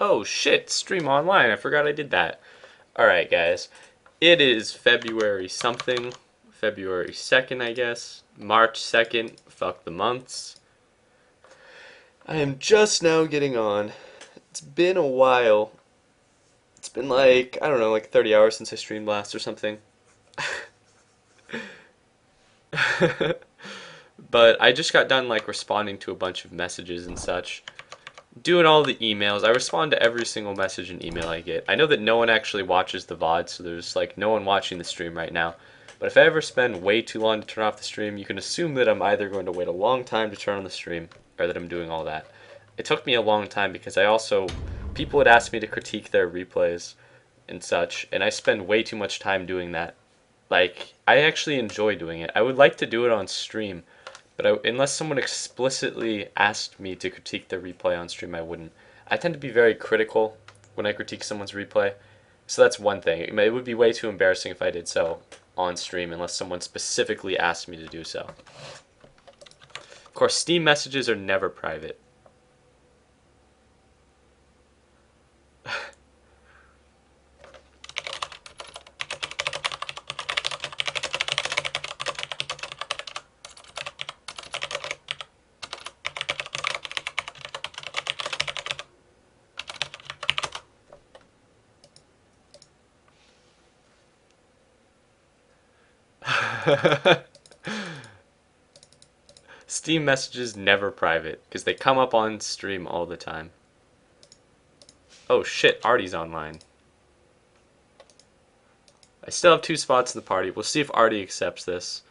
Oh shit, stream online. I forgot I did that. Alright, guys. It is February something. February 2nd, I guess. March 2nd. Fuck the months. I am just now getting on. It's been a while. It's been like, I don't know, like 30 hours since I streamed last or something. But I just got done like responding to a bunch of messages and such. Doing all the emails. I respond to every single message and email I get. I know that no one actually watches the VOD, so there's like no one watching the stream right now. But if I ever spend way too long to turn off the stream, you can assume that I'm either going to wait a long time to turn on the stream or that I'm doing all that. It took me a long time because I also, people would ask me to critique their replays and such, and I spend way too much time doing that. Like, I actually enjoy doing it. I would like to do it on stream, but unless someone explicitly asked me to critique their replay on stream, I wouldn't. I tend to be very critical when I critique someone's replay, so that's one thing. It would be way too embarrassing if I did so on stream unless someone specifically asked me to do so. Of course, Steam messages are never private. Steam messages never private because they come up on stream all the time. Oh shit, Artie's online. I still have 2 spots in the party. We'll see if Artie accepts this.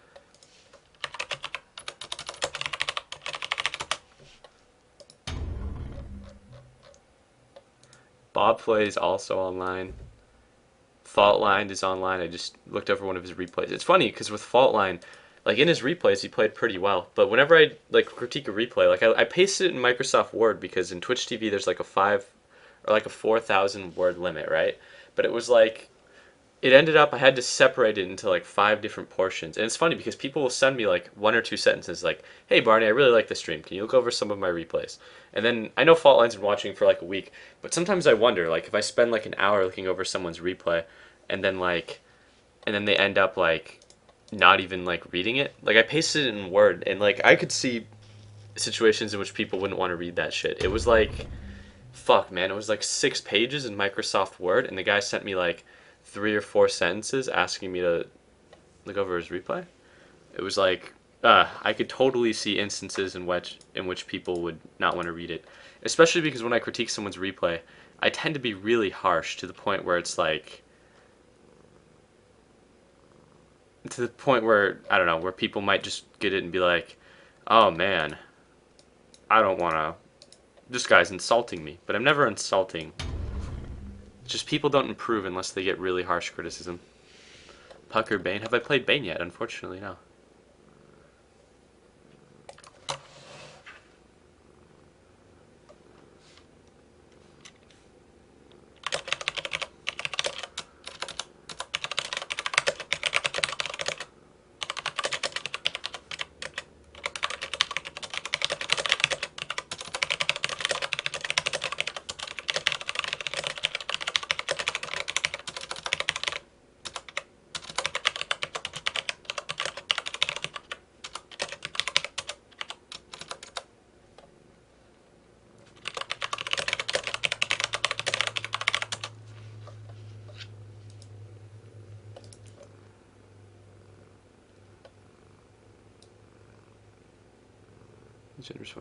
Bobflay is also online. Faultline is online. I just looked over one of his replays. It's funny because with Faultline, like in his replays, he played pretty well. But whenever I like critique a replay, like I paste it in Microsoft Word because in Twitch TV there's like a 4,000 word limit, right? But it was like it ended up I had to separate it into like 5 different portions. And it's funny because people will send me like 1 or 2 sentences like, "Hey Barney, I really like the stream. Can you look over some of my replays?" And then I know Faultline's been watching for like a week, but sometimes I wonder like if I spend like an hour looking over someone's replay and then like and then they end up like not even like reading it. Like I pasted it in Word and like I could see situations in which people wouldn't want to read that shit. It was like fuck, man, it was like 6 pages in Microsoft Word, and the guy sent me like 3 or 4 sentences asking me to look over his replay. It was like, I could totally see instances in which people would not want to read it, especially because when I critique someone's replay, I tend to be really harsh to the point where it's like, to the point where I don't know, where people might just get it and be like, "Oh man, I don't want to. This guy's insulting me," but I'm never insulting. Just people don't improve unless they get really harsh criticism. Pucker Bane. Have I played Bane yet? Unfortunately, no.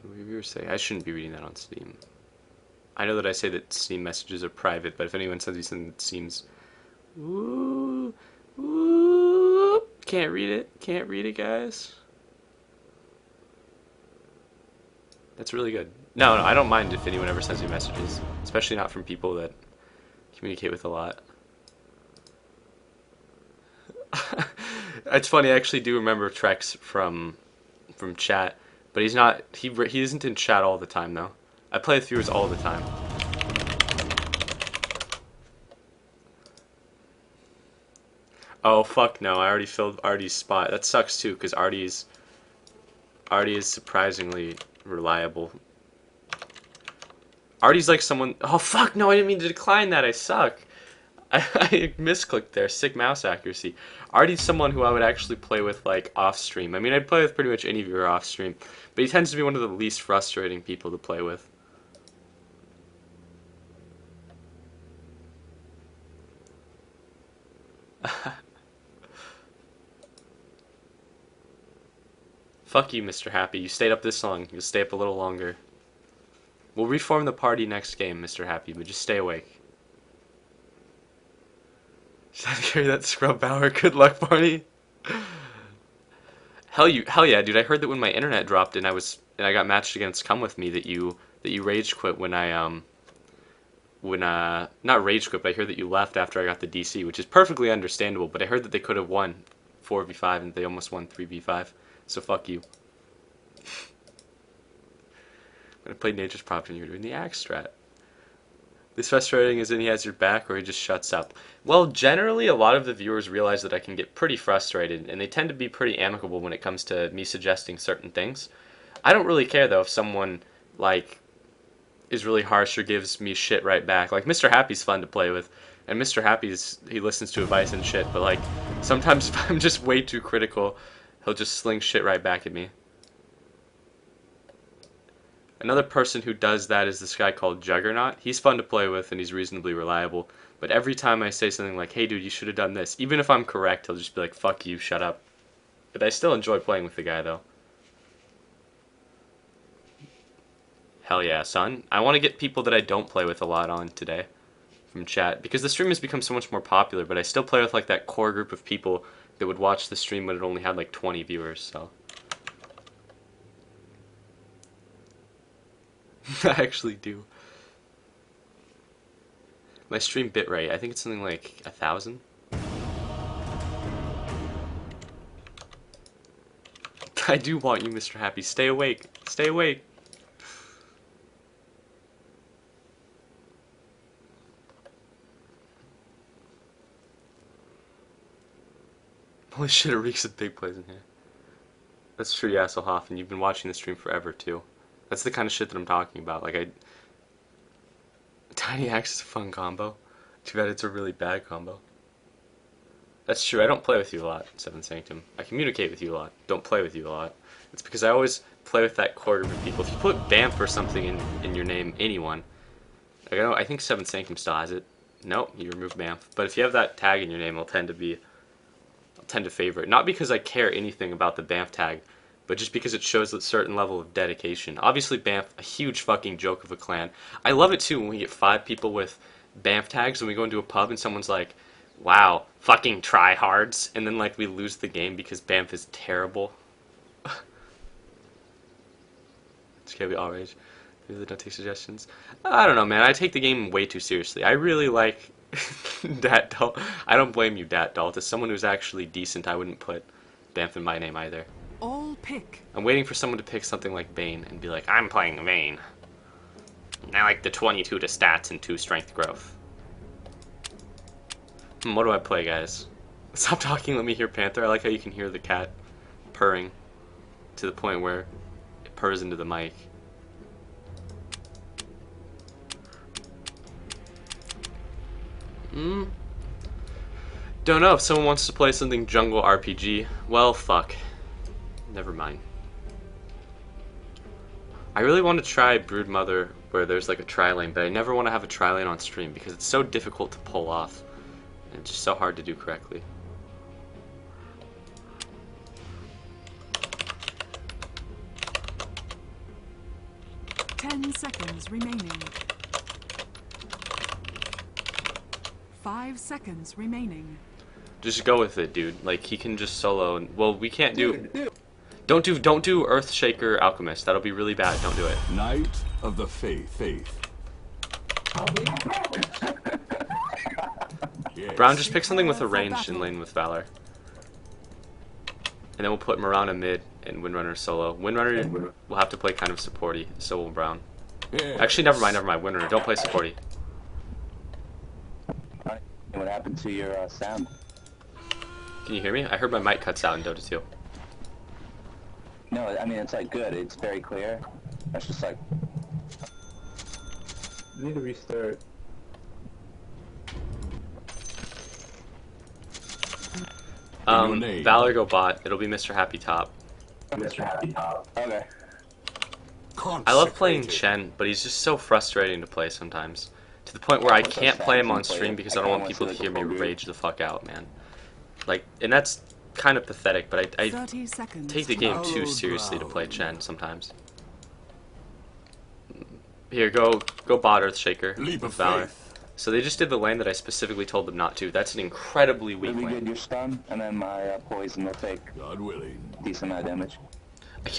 Viewers say I shouldn't be reading that on Steam. I know that I say that Steam messages are private, but if anyone sends you something that seems, ooh, ooh, can't read it. Can't read it, guys. That's really good. No, I don't mind if anyone ever sends me messages, especially not from people that communicate with a lot. It's funny. I actually do remember Trex from chat, but he's not. He isn't in chat all the time though. I play with viewers all the time. Oh fuck no! I already filled Artie's spot. That sucks too, because Artie is surprisingly reliable. Artie's like someone. Oh fuck! No, I didn't mean to decline that. I suck. I misclicked there. Sick mouse accuracy. Artie's someone who I would actually play with like off stream. I mean, I'd play with pretty much any viewer off stream, but he tends to be one of the least frustrating people to play with. Fuck you, Mr. Happy. You stayed up this long. You'll stay up a little longer. We'll reform the party next game, Mr. Happy, but just stay awake. Should I carry that scrub power? Good luck, party. Hell yeah, dude! I heard that when my internet dropped and I got matched against Come With Me that you rage quit when not rage quit, but I heard that you left after I got the DC, which is perfectly understandable. But I heard that they could have won 4v5 and they almost won 3v5. So fuck you. When I played Nature's Prophet and you were doing the axe strat. This frustrating is in he has your back or he just shuts up. Well, generally a lot of the viewers realize that I can get pretty frustrated, and they tend to be pretty amicable when it comes to me suggesting certain things. I don't really care though if someone like is really harsh or gives me shit right back. Like Mr. Happy's fun to play with, and Mr. Happy's he listens to advice and shit, but like sometimes if I'm just way too critical, he'll just sling shit right back at me. Another person who does that is this guy called Juggernaut. He's fun to play with and he's reasonably reliable. But every time I say something like, hey dude, you should have done this, even if I'm correct, he'll just be like, fuck you, shut up. But I still enjoy playing with the guy though. Hell yeah, son. I want to get people that I don't play with a lot on today from chat, because the stream has become so much more popular, but I still play with like that core group of people that would watch the stream when it only had like 20 viewers, so. I actually do. My stream bitrate, I think it's something like 1,000. I do want you, Mr. Happy. Stay awake. Stay awake. Holy shit, it reeks of big plays in here. That's true, Yasselhoff, and you've been watching the stream forever, too. That's the kind of shit that I'm talking about. Like, Tiny Axe is a fun combo. Too bad it's a really bad combo. That's true, I don't play with you a lot, Seventh Sanctum. I communicate with you a lot, don't play with you a lot. It's because I always play with that core group of people. If you put Bamf or something in your name, anyone, like, I think Seventh Sanctum still has it. Nope, you remove Bamf. But if you have that tag in your name, I'll tend to favor it. Not because I care anything about the Bamf tag, but just because it shows a certain level of dedication. Obviously, Bamf, a huge fucking joke of a clan. I love it too when we get 5 people with Bamf tags and we go into a pub and someone's like, wow, fucking tryhards, and then like we lose the game because Bamf is terrible. It's gonna be all rage. Maybe they don't take suggestions. I don't know, man. I take the game way too seriously. I really like Dat Dalt. I don't blame you, Dat Dalt. As someone who's actually decent, I wouldn't put Bamf in my name either. All pick. I'm waiting for someone to pick something like Bane and be like, I'm playing Bane. I like the 22 to stats and 2 strength growth. What do I play, guys? Stop talking, let me hear Panther. I like how you can hear the cat purring to the point where it purrs into the mic. Don't know if someone wants to play something jungle RPG. Well, fuck. Never mind. I really want to try Broodmother where there's like a tri-lane, but I never want to have a tri-lane on stream because it's so difficult to pull off. And it's just so hard to do correctly. Ten seconds remaining. 5 seconds remaining. Just go with it, dude. Like, he can just solo and, well, we can't do... Don't do Earthshaker Alchemist. That'll be really bad. Don't do it. Knight of the Faith. Yes. Brown, just pick something with a range and lane with Valor. And then we'll put Mirana mid and Windrunner solo. Windrunner will have to play kind of supporty, so will Brown. Yes. Actually, never mind. Windrunner, don't play supporty. What happened to your sound? Can you hear me? I heard my mic cuts out in Dota 2. No, I mean, it's like good. It's very clear. That's just like... need to restart. name. Valor go bot. It'll be Mr. Happy top. Mr. Happy Top. Okay. I love playing Chen, but he's just so frustrating to play sometimes. To the point where I can't play him on stream because I don't want people to hear me rage the fuck out, man. Like, and that's kind of pathetic, but I 30 seconds. take the game too seriously to play Chen sometimes. Here, go bot Earthshaker Leap with of Valor. faith. So they just did the lane that I specifically told them not to. That's an incredibly weak Really good, lane. your stun, and then my poison will take God willing. decent amount of damage.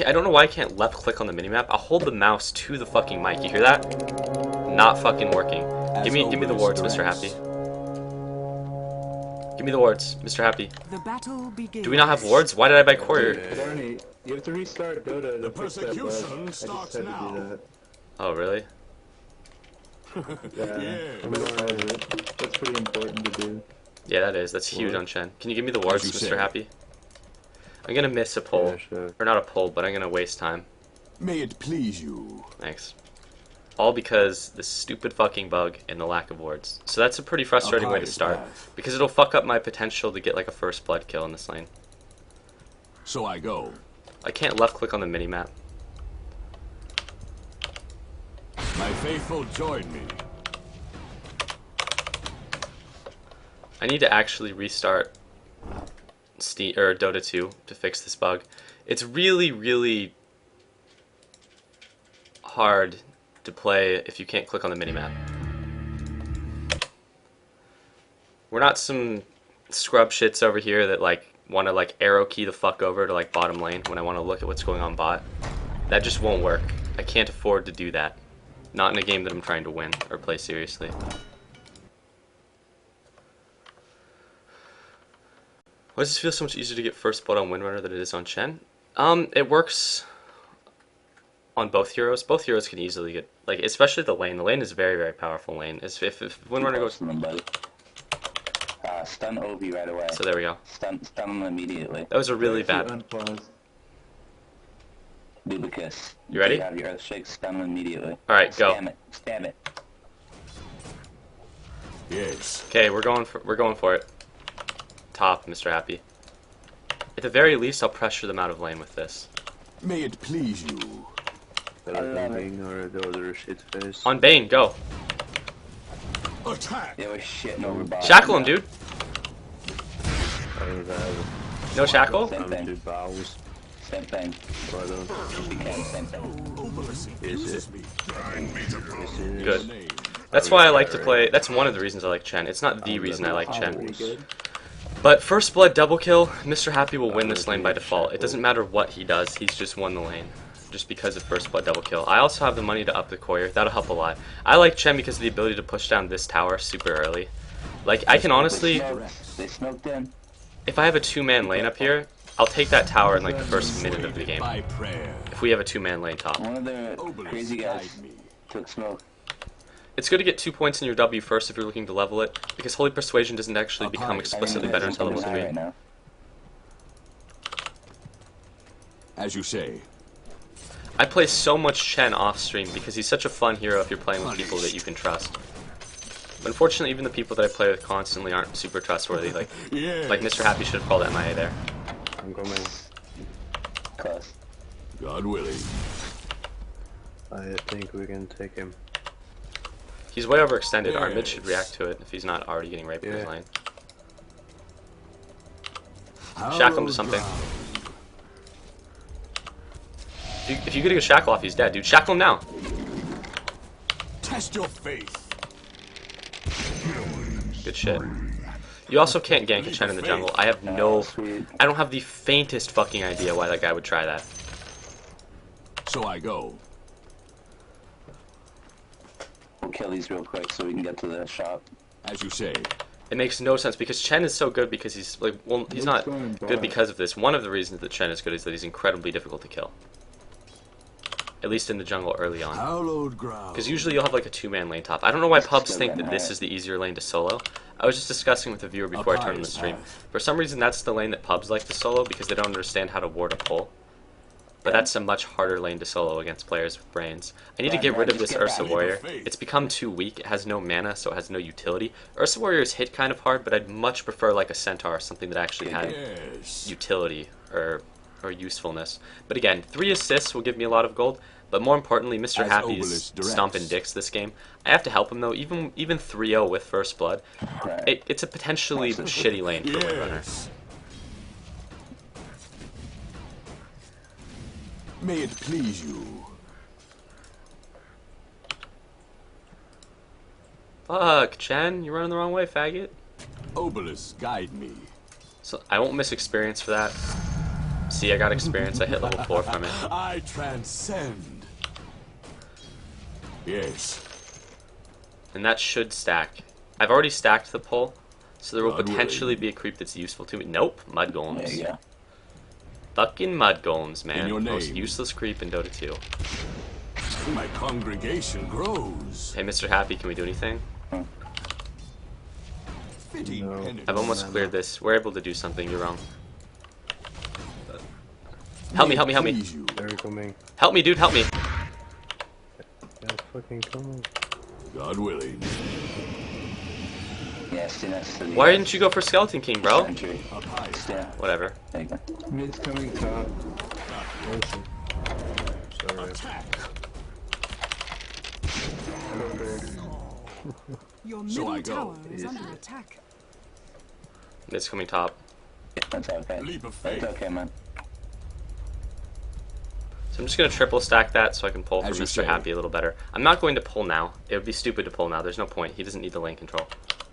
I don't know why I can't left click on the minimap. I'll hold the mouse to the fucking mic. You hear that? Not fucking working. Give me the wards, Mr. Happy. Give me the wards, Mr. Happy. The battle begins. Do we not have wards? Why did I buy courier? Barney, you have to restart Dota The to fix that bug. I persecution just starts had to now. do that. Oh, really? Yeah, Yeah. I'm gonna try it. That's pretty important to do. Yeah, that is. That's huge What? on Chen. Can you give me the wards, you Mr. say. Happy? I'm gonna miss a pull. Yeah, sure. Or not a pull, but I'm gonna waste time. May it please you. Thanks. All because this stupid fucking bug and the lack of wards. So that's a pretty frustrating way to pious start. path. Because it'll fuck up my potential to get like a first blood kill in this lane. So I go. I can't left click on the minimap. My faithful join me. I need to actually restart Dota 2 to fix this bug. It's really, really hard to play if you can't click on the minimap. We're not some scrub shits over here that like want to like arrow key the fuck over to like bottom lane when I want to look at what's going on bot. That just won't work. I can't afford to do that. Not in a game that I'm trying to win or play seriously. Why does it feel so much easier to get first blood on Windrunner than it is on Chen? It works on both heroes. Both heroes can easily get, like, especially the lane. The lane is a very, very powerful lane. If Windrunner goes... Them, buddy. Stun Obi right away. So there we go. Stun him immediately. That was a really Actually, bad... unpause. Dubicus. You ready? You have your Earthshake, stun him immediately. Alright, go. Stab it. Stab it. Yes. Okay, we're going for it. Top, Mr. Happy. At the very least, I'll pressure them out of lane with this. May it please you. Or the other shit face. On Bane, go. Attack. They were shitting over bot. Shackle him, dude. No shackle? Same thing. bows. Same thing. But, You can, same thing. is it? Good. That's why I like to play... That's one of the reasons I like Chen. It's not the reason I like Chen. Pretty good. But first blood double kill, Mr. Happy will win this lane by default. It doesn't matter what he does, he's just won the lane. Just because of first blood double kill. I also have the money to up the courier, that'll help a lot. I like Chen because of the ability to push down this tower super early. Like, I can honestly, They smoked in. if I have a two-man lane up here, I'll take that tower in like the first minute of the game. By prayer. If we have a two-man lane top. One of the Obelisk, crazy guys guide me. took smoke. It's good to get 2 points in your W first if you're looking to level it, because Holy Persuasion doesn't actually become explicitly better until level 3. Right now. As you say. I play so much Chen off stream because he's such a fun hero if you're playing with people that you can trust. But unfortunately, even the people that I play with constantly aren't super trustworthy. Like Mr. Happy should have called MIA there. I'm coming. Close. God willing. I think we can take him. He's way overextended. Our mid should react to it if he's not already getting raped in his Yeah. lane. Shackle him to something. If you get a shackle off, he's dead, dude. Shackle him now. Test your faith. Good shit. You also can't gank a Chen in the jungle. I have no... Sweet. I don't have the faintest fucking idea why that guy would try that. So I go. We'll kill these real quick so we can get to the shop. As you say. It makes no sense because Chen is so good because he's like, well, he's not good because of this. One of the reasons that Chen is good is that he's incredibly difficult to kill. At least in the jungle early on. Hallowed ground. Because usually you'll have like a two-man lane top. I don't know why pubs think that this is the easier lane to solo. I was just discussing with a viewer before I turned on the stream. For some reason that's the lane that pubs like to solo because they don't understand how to ward a pull. but that's a much harder lane to solo against players with brains. I need to get rid of this Ursa Warrior. It's become too weak. It has no mana, so it has no utility. Ursa Warriors hit kind of hard, but I'd much prefer like a Centaur, something that actually had utility or usefulness. But again, 3 assists will give me a lot of gold. But more importantly, Mr. Happy's stomping dicks this game. I have to help him though. Even 3-0 with First Blood, it's a potentially shitty lane for Windrunner. May it please you. Fuck, Chen, you're running the wrong way, faggot. Obelisk, guide me. So I won't miss experience for that. See, I got experience. I hit level 4 from it. I transcend. Yes. And that should stack. I've already stacked the pull, so there will God potentially willing. be a creep that's useful to me. Nope, mud There golems. you go. Fucking mud golems, man. your Most name. useless creep in Dota 2. My congregation grows. Hey, Mr. Happy, can we do anything? Fitting No. penance. I've almost cleared this. We're able to do something. You're wrong. Help me, help me, help me. Please you. They're coming. Help me, dude, help me. They're fucking coming. God willing. Yeah, stay next to the Why didn't you go for Skeleton King, bro? sentry. Up high. Yeah, Whatever. there you go. Mid's coming top. Listen. Sorry. Attack. Your So I middle go. tower is under attack. It's coming top. That's okay. Leap of That's faith. okay, man. So I'm just going to triple stack that so I can pull for As you Mr. say. Happy a little better. I'm not going to pull now. It would be stupid to pull now. There's no point. He doesn't need the lane control.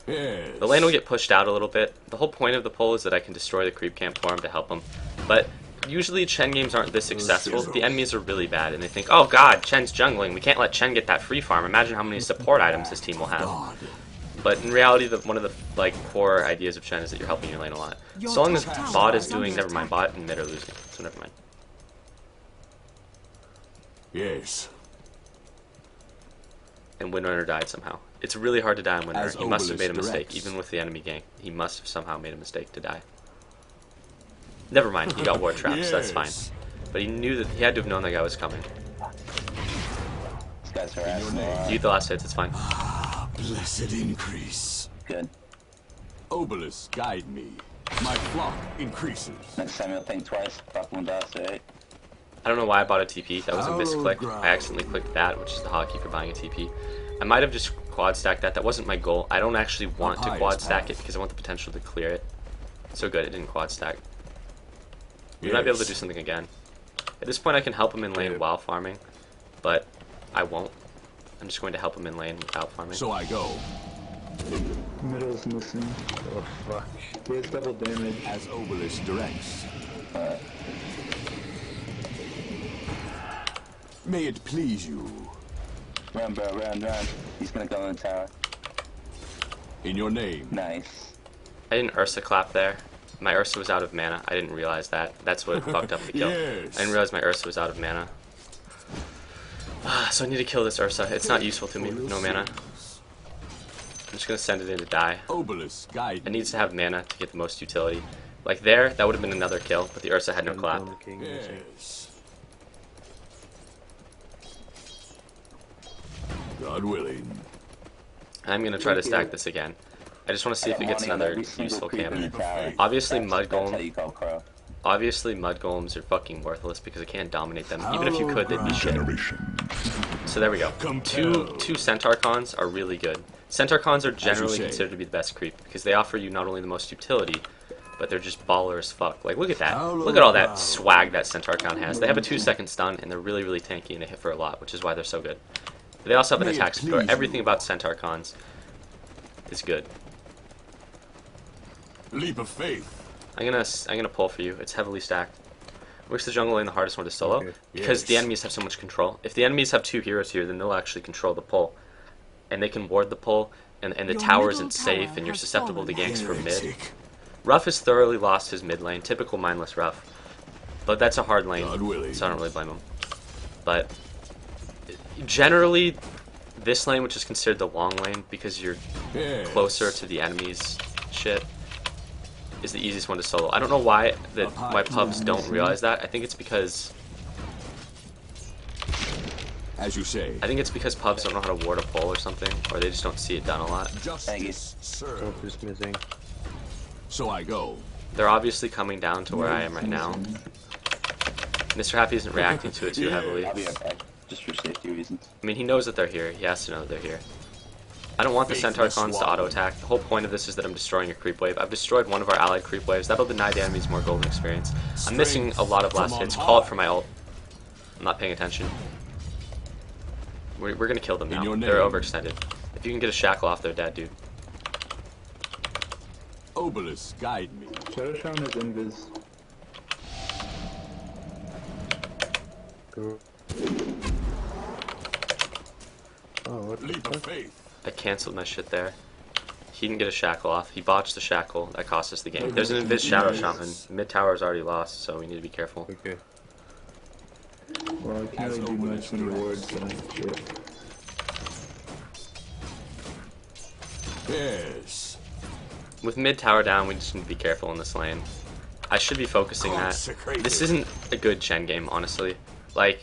Yes. The lane will get pushed out a little bit. The whole point of the pull is that I can destroy the creep camp for him to help him. But usually Chen games aren't this successful. The enemies are really bad and they think, oh god, Chen's jungling. We can't let Chen get that free farm. Imagine how many support items his team will have. God. But in reality, one of the core ideas of Chen is that you're helping your lane a lot. So long as top bot tower is is doing, under never mind, attack. bot and mid are losing. So never mind. Yes. And Windrunner died somehow. It's really hard to die on As Windrunner. He must have made a Obelisk mistake, directs. even with the enemy gank. He must have somehow made a mistake to die. Never mind, he got ward trapped, so that's fine. Yes. But he knew that he had to have known that guy was coming. These guys are your asking name. a lot. You eat the last hits, it's fine. Blessed increase. Good. Obelisk, guide me. My flock increases. Next time you'll think twice. Fuck one does, right? I don't know why I bought a TP. That was a Hallowed misclick. ground. I accidentally clicked that, which is the hotkey for buying a TP. I might have just quad stacked that. That wasn't my goal. I don't actually want to highest quad stack path. it because I want the potential to clear it. So good, it didn't quad stack. We might be able to do something again. At this point I can help him in lane Yeah. while farming, but I won't. I'm just going to help him in lane without farming. So I go. Middle's missing. Oh fuck. He has double damage. As Obelisk directs. May it please you. Run, bro, run, run. He's gonna go in the tower. In your name. Nice. I didn't Ursa clap there. My Ursa was out of mana. I didn't realize that. That's what fucked up the kill. Yes. I didn't realize my Ursa was out of mana. So I need to kill this Ursa. It's not useful to me with no mana. I'm just gonna send it in to die. Obelisk, guide It me. needs to have mana to get the most utility. Like there, that would have been another kill, but the Ursa had no clap. King missing. Yes. God willing. I'm gonna try to stack this again. I just want to see if it gets Wanting another every single useful creep in the camp. tower. Obviously, That's mud how golem. you call crow. Obviously, mud golems are fucking worthless because I can't dominate them. Even if you could, they'd be shit. So there we go. Two centaur cons are really good. Centaur cons are generally say. considered to be the best creep because they offer you not only the most utility, but they're just baller as fuck. Like look at that. Look at all that swag that centaur con has. They have a 2-second stun and they're really, really tanky and they hit for a lot, which is why they're so good. They also have an May it attack score. please Everything you. about centaur cons is good. Leap of faith. I'm gonna pull for you. It's heavily stacked. Which the jungle lane the hardest one to solo Okay. because the Yes. enemies have so much control. If the enemies have 2 heroes here, then they'll actually control the pull, and they can ward the pull. And the Your tower middle isn't safe, tower and you're has susceptible to fallen. ganks from mid. Heretic. Ruff has thoroughly lost his mid lane. Typical mindless Ruff, but that's a hard lane, God willing. so I don't really blame him. But generally, this lane, which is considered the long lane because you're Yes. closer to the enemy's shit, is the easiest one to solo. I don't know why Up high. why pubs don't realize that. I think it's because As you say. I think it's because pubs don't know how to ward a pull or something, or they just don't see it done a lot. Justice served. Top is missing. So I go. They're obviously coming down to where I am right now. Mr. Happy isn't reacting to it too heavily. I'll be right back, just for safety reasons. I mean, he knows that they're here. He has to know that they're here. I don't want the Centaur clones to auto-attack. The whole point of this is that I'm destroying a creep wave. I've destroyed one of our allied creep waves. That'll deny the enemies more golden experience. I'm missing a lot of last hits. Call it for my ult. I'm not paying attention. We're gonna kill them now. They're overextended. If you can get a shackle off, they're dead, dude. Obelisk, guide me. Shadow Shaman is invis. Go. Oh, what the Leap of fuck? faith. I canceled my shit there. He didn't get a shackle off. He botched the shackle. That cost us the game. There's an invis Shadow Shaman. Mid tower is already lost, so we need to be careful. Okay. Well, I can't really do much when he wards, so shit. Yes. With mid tower down, we just need to be careful in this lane. I should be focusing that. Consecrated. This isn't a good Chen game, honestly. Like,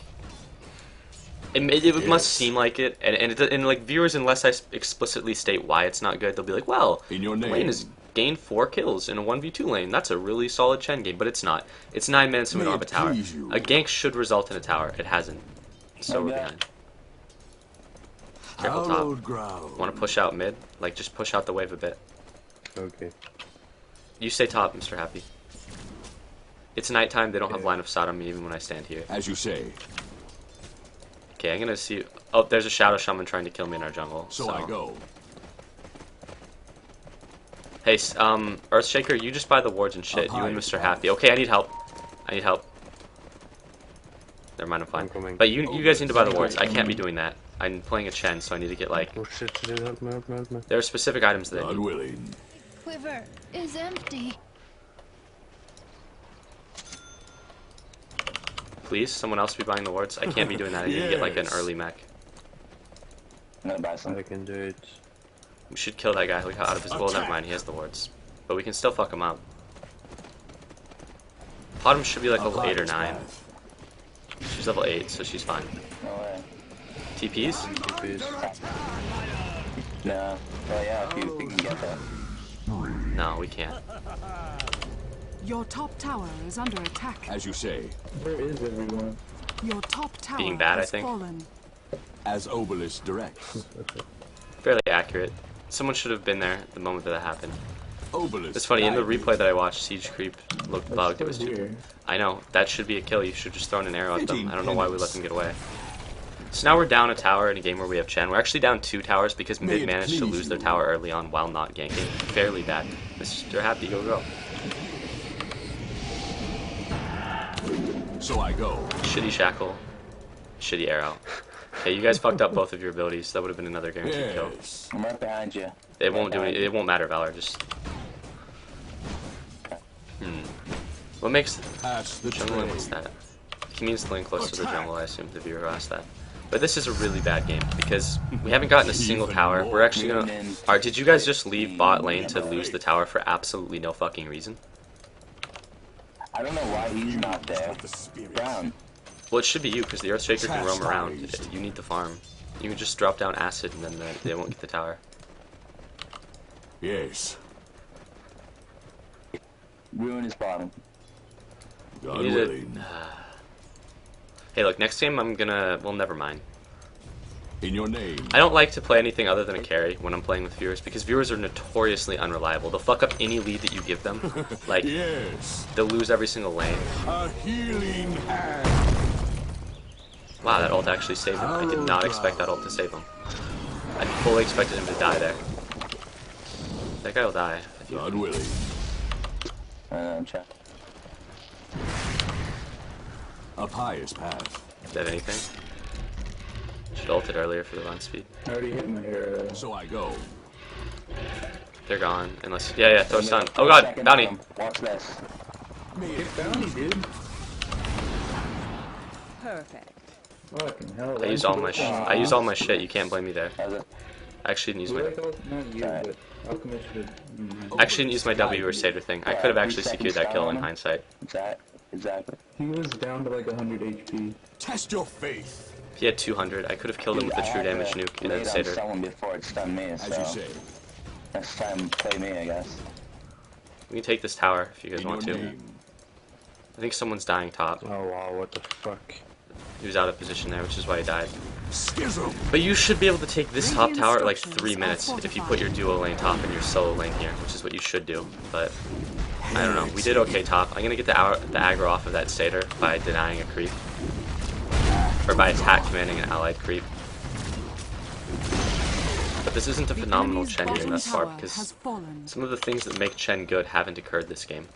it must seem like it, and like viewers, unless I explicitly state why it's not good, they'll be like, well, In your the name. lane has gained 4 kills in a 1v2 lane. That's a really solid Chen game, but it's not. It's 9 man, so we don't May have a it tower. please you. A gank should result in a tower. It hasn't. So we're Okay. behind. Careful top. Hallowed ground. Want to push out mid? Like, just push out the wave a bit. Okay. You stay top, Mr. Happy. It's nighttime. They don't have line of sight on me even when I stand here. As you say. Okay, I'm gonna see. Oh, there's a Shadow Shaman trying to kill me in our jungle. So I go. Hey, Earthshaker, you just buy the wards and shit. Up You and high. Mr. Happy. Okay, I need help. I need help. Never mind, I'm fine. I'm coming. But you guys need to buy the wards. I can't be doing that. I'm playing a Chen, so I need to get like. Oh shit, help me, help me, help me. There are specific items that I God need. willing. Quiver is empty. Please, someone else be buying the wards. I can't be doing that. I need to get like an Yes. early mech. I'm gonna buy some. I can do it. We should kill that guy who got out of his. Well, never mind. He has the wards, but we can still fuck him up. Bottom should be like level 8 or 9. She's level 8, so she's fine. No way. TPs? Please. No. Well, yeah, if you can get that. No, we can't. Your top tower is under attack. As you say. Where is everyone? Your top tower Being bad, I has think. fallen. As Obelisk directs. Fairly accurate. Someone should have been there the moment that happened. Obelisk. It's funny, in the guide me. replay that I watched, Siege Creep looked That's bugged. It still was too. here. I know, that should be a kill. You should just thrown an arrow at them. I don't know why we let them get away. So now we're down a tower in a game where we have Chen. We're actually down 2 towers because May mid it managed to please lose their you. tower early on while not ganking. Fairly bad. Mr. Happy, go. So I go. Shitty shackle. Shitty arrow. Okay, you guys fucked up both of your abilities. That would have been another guaranteed kill. Yes. I'm right behind you. It won't do any. It won't matter, Valor. Just. What makes Pass the jungle? tray. What's that? He means the lane close to the jungle. I assume the viewer asked that. But this is a really bad game because we haven't gotten a single Even tower. more. We're actually gonna. Alright, did you guys just leave bot lane to lose the tower for absolutely no fucking reason? I don't know why he's not there. The spirit. Brown. Well, it should be you because the Earthshaker can roam around. You need the farm. You can just drop down acid and then they won't get the tower. Yes. Ruin his bottom. God You need to- willing. Hey, look, next game I'm gonna. Well, never mind. In your name. I don't like to play anything other than a carry when I'm playing with viewers because viewers are notoriously unreliable. They'll fuck up any lead that you give them. Like, Yes. they'll lose every single lane. A healing hand. Wow, that ult actually saved him. I did not expect that ult to save him. I fully expected him to die there. That guy will die. If you... God willing. I'm checking. A pious path. Do you have anything? Should ult it earlier for the run speed. I already hit my arrow. So I go. They're gone. Unless... Yeah, throw stun. Oh god, Second bounty. bottom. Watch this. Get bounty, dude. Perfect. Fucking hell. I used all my I used all my shit. You can't blame me there. How's it? I actually didn't use my... Not you, Alright. but Alchemist should have. I actually didn't use my W or Saber thing. I could have actually secured that kill in hindsight. Exactly. He was down to like 100 HP. Test your faith. If he had 200, I could have killed him with the true damage nuke and then Satyr. Someone before it stunned me, As you so say. next time play me, I guess. We can take this tower if you guys In want your to. name. I think someone's dying top. Oh wow, what the fuck? He was out of position there, which is why he died. Schism. But you should be able to take this top Radiant tower at like structures 3 are minutes if you fortified. put your duo lane top and your solo lane here, which is what you should do. But I don't know. We did okay top. I'm gonna get the aggro off of that Satyr by denying a creep. Or by attack commanding an allied creep. But this isn't a The phenomenal enemy's Chen game bottom thus far tower because has fallen. some of the things that make Chen good haven't occurred this game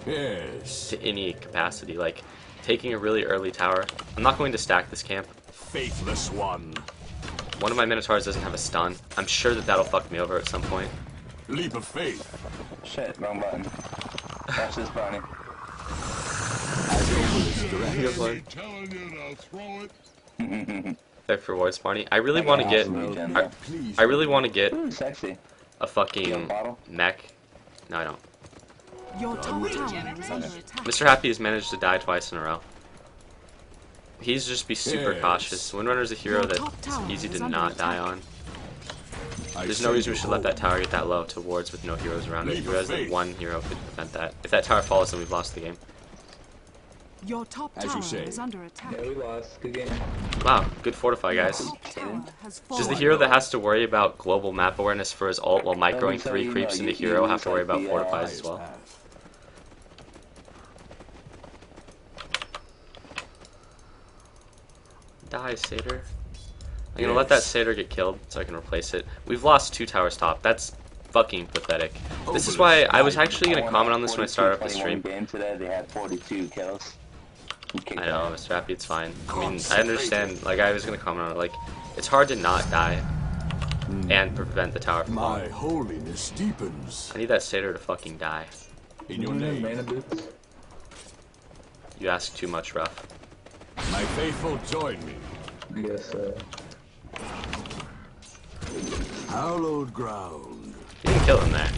Yes. to any capacity. Like taking a really early tower. I'm not going to stack this camp. Faithless one. One of my Minotaurs doesn't have a stun. I'm sure that that'll fuck me over at some point. Leap of faith. Shit, wrong button. Watch this, Barney. As over is direct. Good one. Telling you to throw it. Back for wards, Barney. I really want to get. Please. I really want to get Ooh, sexy. a fucking You have a bottle? mech. No, I don't. Your top tower is under attack. Mr. Happy has managed to die twice in a row. He's just be super Yes. cautious. Windrunner's a hero Your that's top tower easy is to under not die attack. on. I There's no say reason we you should let that hold. tower get that low to wards with no heroes around it. Leap He of has that faith. one hero could prevent that. If that tower falls, then we've lost the game. Your top As you tower say. is under attack. Yeah, we lost. Good game. Wow, good fortify, guys. Top tower has Does fallen. the hero that has to worry about global map awareness for his ult while microing 3 creeps into hero have to worry about fortifies as well? Path. Die, Satyr. I'm gonna let that Satyr get killed so I can replace it. We've lost 2 towers top. That's fucking pathetic. This is why I was actually gonna comment on this when I started off the 21 stream. game today, they had 42 kills. I know, Mr. Happy, it's fine. I mean, I understand. Like, I was gonna comment on it. Like, it's hard to not die and prevent the tower from My falling. holiness deepens. I need that Satyr to fucking die. In your Do you have name. mana boots? You ask too much, Ruff. My faithful join me. I guess, Hallowed ground. You didn't kill him there.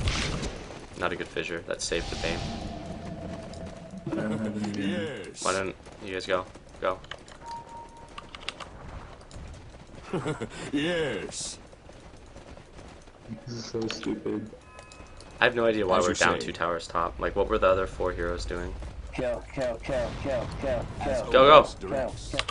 Not a good fissure. That saved the pain. I don't have any mana. Yes. Why don't you guys go? Go. Yes. This is so stupid. I have no idea why As we're you down say. 2 towers top. Like, what were the other 4 heroes doing? Kill, kill, kill, kill, kill, kill. Go, go. Kill, Directs. kill.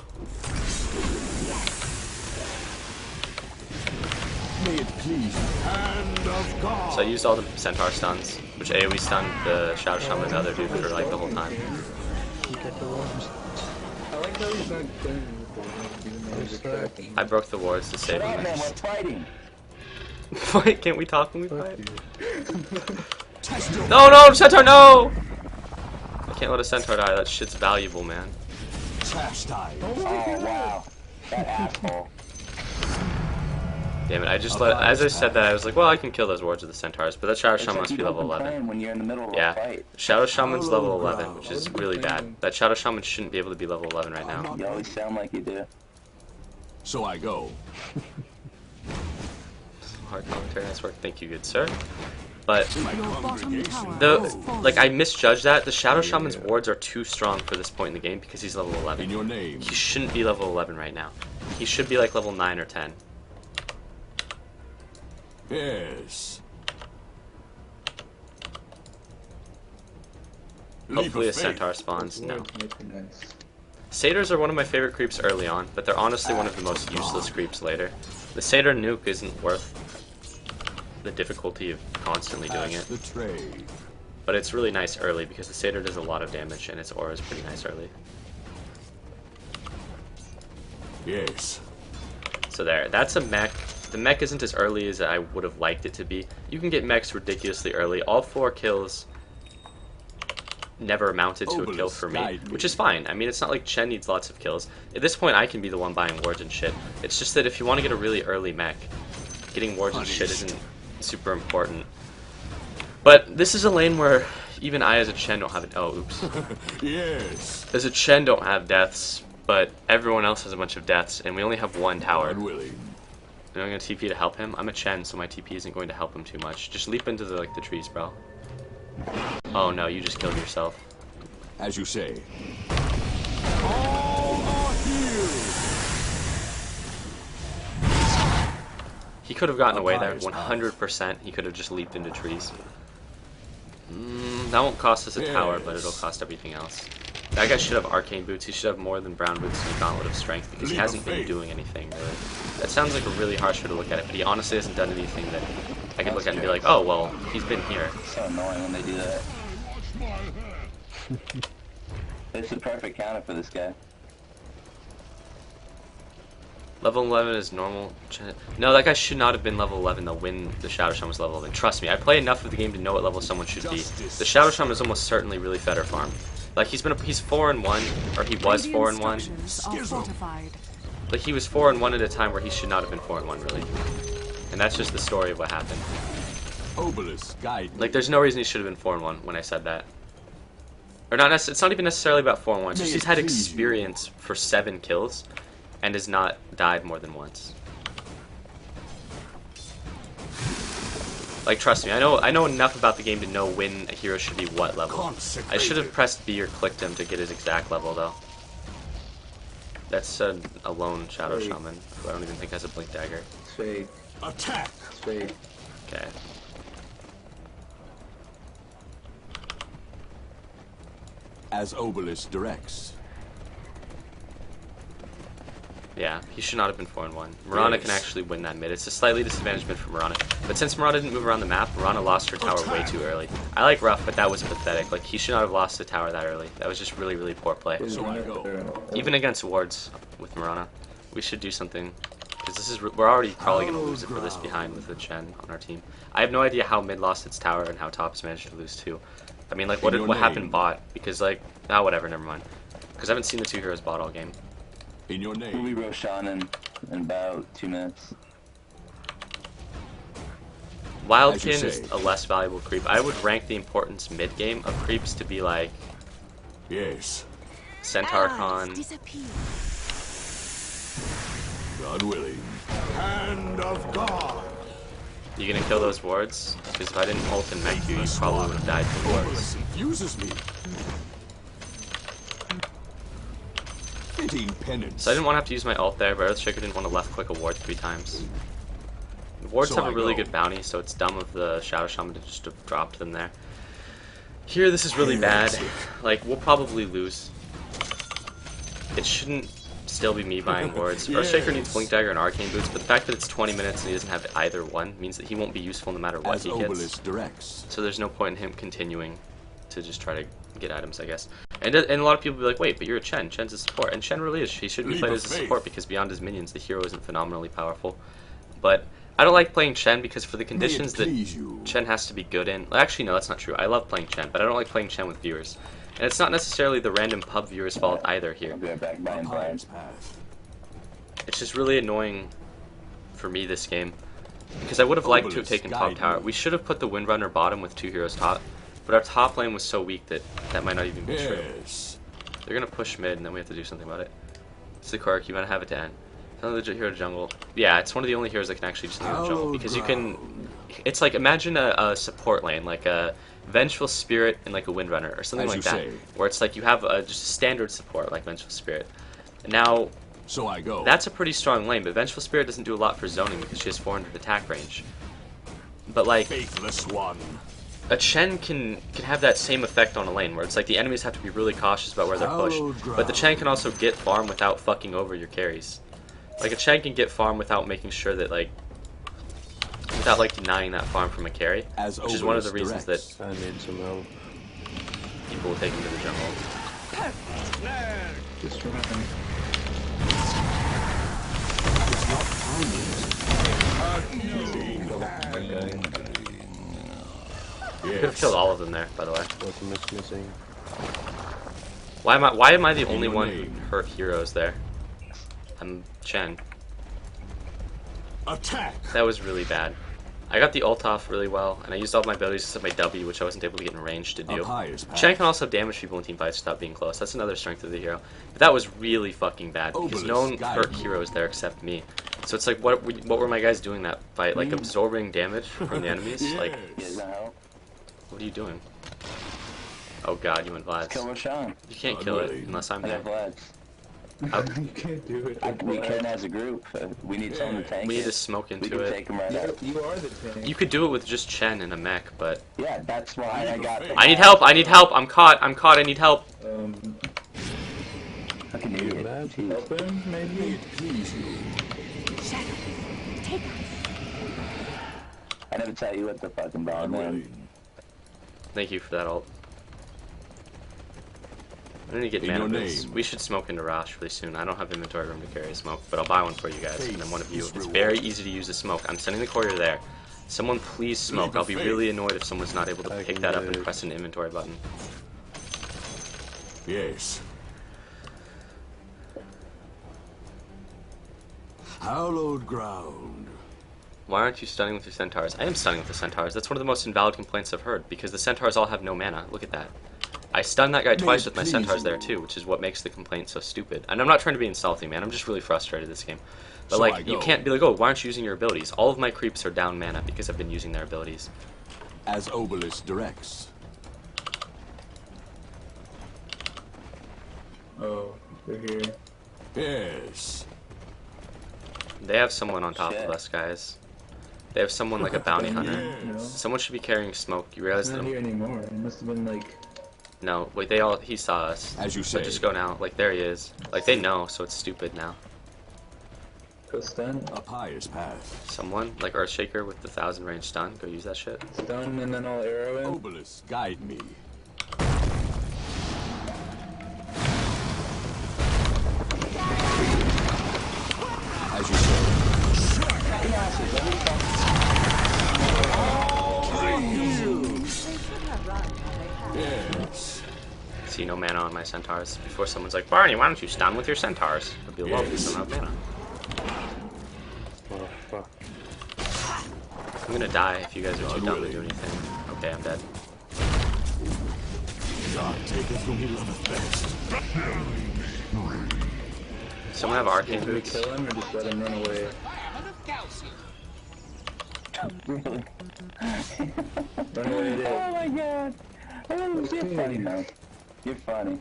May it please. Hand of God. So I used all the Centaur stuns, which AoE stunned the Shadow Shaman and the other dude for like the whole time. You get the worms. I like how he's not playing with the tracking. I broke the wards to save Shut up, him. man, we're fighting. Wait, can't we talk when we Fuck fight? you. Test your No, no, Centaur, no! I can't let a Centaur die. That shit's valuable, man. chastise. Oh, wow. That asshole. Damn it, I just let. As I said that, I was like, well, I can kill those wards with the Centaurs, but that Shadow It's Shaman like must you be don't level 11. complain when you're in the middle of a Yeah, fight. Shadow Shaman's level Hollow 11, ground. which is really bad. That Shadow Shaman shouldn't be able to be level 11 right now. You always sound like you do. So I go. Hard commentary, nice work. Thank you, good sir. But My Your bottom congregation. tower has the fallen. like I misjudged that. The Shadow Shaman's wards are too strong for this point in the game because he's level 11. In your name. He shouldn't be level 11 right now. He should be like level 9 or 10. Yes. Hopefully a Leap of faith. Centaur spawns. No. Might be nice. Satyrs are one of my favorite creeps early on, but they're honestly one of the most useless creeps later. The Satyr nuke isn't worth the difficulty of constantly doing Pass it, the tray. but it's really nice early because the Satyr does a lot of damage and its aura is pretty nice early. Yes. So there, that's a mech. The mech isn't as early as I would have liked it to be. You can get mechs ridiculously early. All 4 kills never amounted to a kill for me, Guide me. which is fine. I mean, it's not like Chen needs lots of kills. At this point, I can be the one buying wards and shit. It's just that if you want to get a really early mech, getting wards and shit isn't super important. But this is a lane where even I as a Chen don't have it. Oh, oops. Yes. As a Chen don't have deaths, but everyone else has a bunch of deaths, and we only have 1 tower. Unwilling. And I'm gonna TP to help him. I'm a Chen, so my TP isn't going to help him too much. Just leap into the trees, bro. Oh no, you just killed yourself. As you say. All are healed. could have gotten away there. Empire's path. 100%. He could have just leaped into trees. That won't cost us a tower, but it'll cost everything else. That guy should have arcane boots. He should have more than brown boots and a gauntlet of strength because he Leap of hasn't been faith. doing anything really. That sounds like a really harsh way to look at it, but he honestly hasn't done anything that I could look at and be like, oh well, he's been here. It's so annoying when they do that. Watch my head. It's the perfect counter for this guy. Level 11 is normal. No, that guy should not have been level 11 though when the Shadow Shaman was level 11. Trust me, I play enough of the game to know what level someone should be. The Shadow Shaman is almost certainly really fed or farm. Like he's 4-1, or he was 4-1. Structures are fortified. Like he was 4-1 at a time where he should not have been 4-1 really. And that's just the story of what happened. Obelisk, guide me. Like there's no reason he should have been 4-1 when I said that. Or not. It's not even necessarily about 4-1. It's just he's had experience for 7 kills, and has not died more than once. Like trust me, I know enough about the game to know when a hero should be what level. I should have pressed B or clicked him to get his exact level though. That's a lone Shadow Shaman who I don't even think has a blink dagger. It's fake. Attack! It's fake. Okay. As Obelisk directs. Yeah, he should not have been 4-1. Mirana can Yes. actually win that mid. It's a slightly disadvantaged mid for Mirana. But since Mirana didn't move around the map, Mirana lost her tower way too early. I like Ruff, but that was pathetic. Like, he should not have lost the tower that early. That was just really, really poor play. So I go. Even against wards with Mirana, we should do something. Because this is, we're already probably going to lose it for this behind with the Chen on our team. I have no idea how mid lost its tower and how top has managed to lose too. I mean, like, what happened bot? Because, like, whatever, never mind. Because I haven't seen the 2 heroes bot all game. In your Ruby name. Roshan in about 2 minutes. Wildkin As you is say. a less valuable creep. I would rank the importance mid game of creeps to be like Yes. Centaur Khan. God willing. Hand of God. You gonna kill those wards? Because if I didn't ult and mech you, you probably would have died to the wards. Obelisk infuses me. Fitting penance. So I didn't want to have to use my ult there, but Earthshaker didn't want to left click a ward 3 times. The wards So have a I really go. good bounty, so it's dumb of the Shadow Shaman to just have dropped them there. Here, this is really bad. Like, we'll probably lose. It shouldn't still be me buying wards. Yes. Earthshaker needs Blink Dagger and Arcane Boots, but the fact that it's 20 minutes and he doesn't have either one means that he won't be useful no matter what As he gets. Obelisk directs. So there's no point in him continuing to just try to get items, I guess. And a lot of people will be like, wait, but you're a Chen. Chen's a support. And Chen really is. He should be Leap played of as a faith. support because beyond his minions, the hero isn't phenomenally powerful. But I don't like playing Chen because for the conditions that please you. Chen has to be good in... Actually, no, that's not true. I love playing Chen, but I don't like playing Chen with viewers. And it's not necessarily the random pub viewer's fault either here. I'll be right back buying Empire's Brian. path. It's just really annoying for me this game. Because I would have liked to have Obelisk, taken top guide tower. me. We should have put the Windrunner bottom with 2 heroes top. But our top lane was so weak that that might not even be true. Yes. They're gonna push mid, and then we have to do something about it. It's the quirk. You wanna have it to end. Tell the hero to jungle. Yeah, it's one of the only heroes that can actually just do the jungle because you can. It's like imagine a support lane, like a Vengeful Spirit and like a Windrunner or something As like you that, say. where it's like you have just a standard support like Vengeful Spirit. Now So I go. that's a pretty strong lane, but Vengeful Spirit doesn't do a lot for zoning because she has 400 attack range. But like Faithless one. a Chen can have that same effect on a lane, where it's like the enemies have to be really cautious about where they're pushed, Hallowed but the Chen can also get farm without fucking over your carries. Like a Chen can get farm without making sure that without like denying that farm from a carry, As which is one of the Obelisk reasons directs. that I need some help. people will take him to the jungle. Just run. Could have killed all of them there, by the way. Ultimate's missing. Why am I the only your one who name. hurt heroes there? I'm Chen. Attack. That was really bad. I got the ult off really well, and I used all my abilities except my W, which I wasn't able to get in range to do. Empire's path. Chen can also damage people in team fights without being close. That's another strength of the hero. But that was really fucking bad because no one Obelisk, guide hurt me. heroes there except me. So it's like, what were my guys doing that fight? Like absorbing damage from the enemies? Like, Yeah, does that help? what are you doing? Oh god, you went Vlad's. Kill Roshan. You can't God kill it willing. unless I'm I there. got Vlad's. You can't do it. We can as a group. We need someone to tank We need to it. smoke We into can it. take him right out. You are the tank. You could do it with just Chen and a mech, but Yeah, that's why I got. I need help. I need help. I'm caught. I'm caught. I need help. Fucking idiot. Jeez. Help him, maybe? Shadow, take us. I never tell you what the fucking ball, man. Thank you for that ult. I need to get In mana your boosts. name. We should smoke into Rosh really soon. I don't have inventory room to carry a smoke, but I'll buy one for you guys, and then one of you. It's very easy to use a smoke. I'm sending the courier there. Someone please smoke. I'll be really annoyed if someone's not able to pick that up and press an inventory button. Yes. Hallowed ground. Why aren't you stunning with your centaurs? I am stunning with the centaurs. That's one of the most invalid complaints I've heard, because the centaurs all have no mana. Look at that. I stunned that guy twice with my centaurs there too, which is what makes the complaint so stupid. And I'm not trying to be insulting, man. I'm just really frustrated this game. But like, you can't be like, oh, why aren't you using your abilities? All of my creeps are down mana because I've been using their abilities. As Obelisk directs. Oh, they're here. Yes. They have someone on top of us, guys. They have someone like a bounty hunter. No, Someone should be carrying smoke. You realize he's that? not here anymore. It must have been like... No, wait, he saw us. As you So say. just go now. Like, there he is. Like, they know, so it's stupid now. Go stun. A pious path. Someone, like Earthshaker with the 1000 range stun, go use that shit. Stun and then I'll arrow in. Obelisk, guide me. As you say. Yes. See no mana on my centaurs. Before someone's like, Barney, why don't you stun with your centaurs? I'd be low because I don't have mana. Oh, fuck. I'm gonna die if you guys are too dumb to do anything. Okay, I'm dead. God taketh whom he loveth best. Someone have arcane Do we boots? kill him or just let him run away? Really? Run away it is. Oh my god! Oh, you're funny, man. You're funny.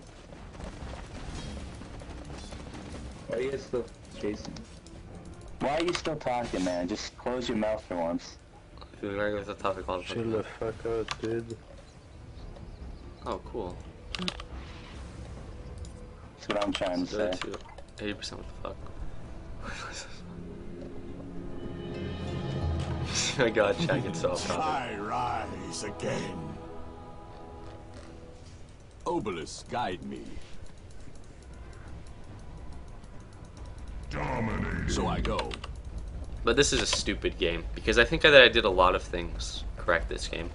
Why are you guys still chasing? Why are you still talking, man? Just close your mouth for once. Who regular the topic all the Chill the fuck out, dude. Oh, cool. That's what I'm trying to So say. that's 80% what the fuck? Oh my god, chat gets so off topic. I rise again. Obelisk, guide me. Dominating. So I go. But this is a stupid game, because I think that I did a lot of things correct this game.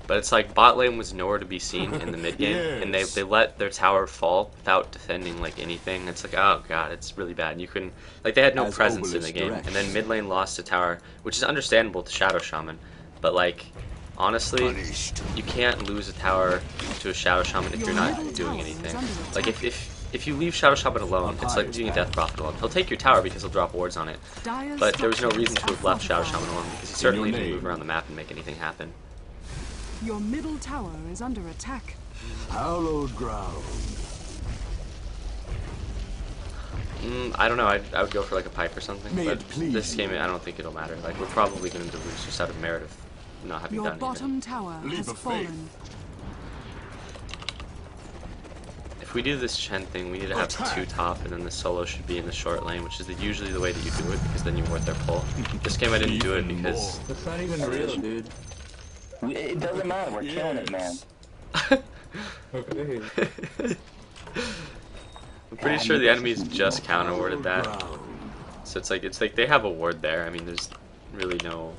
But it's like bot lane was nowhere to be seen in the mid game, and Yes. they let their tower fall without defending like anything. It's like, oh god, it's really bad. And you couldn't, like, they had no As presence in the Obelisk game. directs. And then mid lane lost a tower, which is understandable to Shadow Shaman, but like, honestly, you can't lose a tower to a Shadow Shaman if you're not doing anything. Like if you leave Shadow Shaman alone, it's like doing a Death Prophet alone. He'll take your tower because he'll drop wards on it. But there was no reason to have left Shadow Shaman alone because he certainly didn't move around the map and make anything happen. Your middle tower is under attack. Hallowed ground. I don't know. I would go for like a pipe or something. May But it please this game, you. I don't think it'll matter. Like we're probably going to lose just out of merit of not having Your done anything. bottom tower Leap has of fallen. faith. If we do this Chen thing, we need to have two top, and then the solo should be in the short lane, which is usually the way that you do it because then you ward their pull. This game I didn't do it Even because That's not even real, dude. It doesn't matter. We're killing it, man. Okay. I'm pretty sure the enemies just counter warded that. Ground. So it's like they have a ward there. I mean, there's really no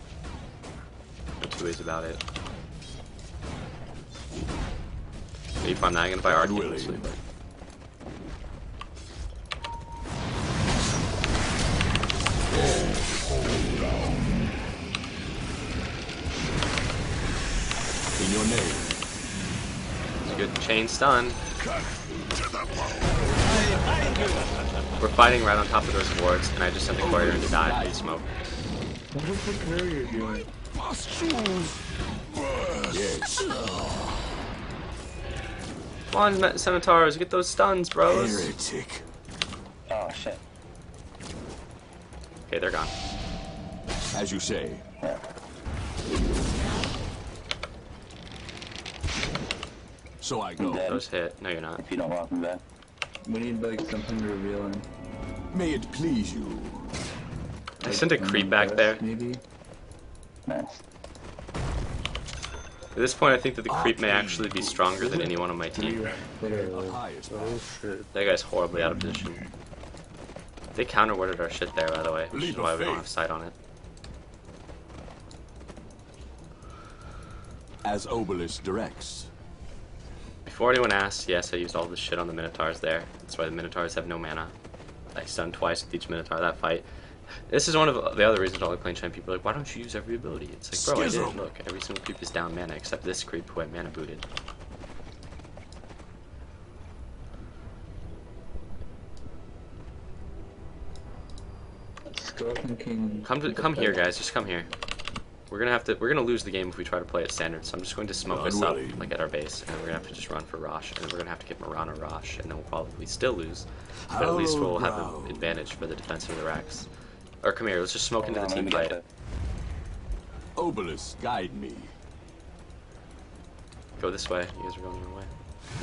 two ways about it. Maybe if I'm not gonna buy Arcane, willing. mostly, but In your name. it's a good chain stun. We're fighting right on top of those wards, and I just sent the courier to die in smoke. What is the courier doing? Yes. Come on, Centaurs, get those stuns, bros. Heretic. Oh shit. Okay, they're gone. As you say. Yeah. So I go. Dead. Those hit. No, you're not. If you don't walk me back. We need like something revealing. May it please you. I sent a creep back there. Maybe. Nice. At this point, I think that the creep may actually be stronger than anyone on my team. Literally. Highest Oh shit. That guy's horribly out of position. They counter-worded our shit there, by the way, which is Leap of why we don't faith. have sight on it. as Obelisk directs. Before anyone asks, yes, I used all this shit on the Minotaurs there. That's why the Minotaurs have no mana. I stunned twice with each Minotaur that fight. This is one of the other reasons I like playing Champ. People are like, why don't you use every ability? It's like, bro, I did. Look, every single creep is down mana except this creep who I mana booted. Skeleton King. Come here, guys. Just come here. We're gonna lose the game if we try to play it standard. So I'm just going to smoke us up Unready. like at our base, and then we're gonna have to just run for Rosh, and then we're gonna have to get Mirana Rosh, and then we'll probably still lose. But at least we'll have an advantage for the defense of the racks. Or come here, let's just smoke into the team fight. Obelisk, guide me. Go this way. You guys are going the wrong way.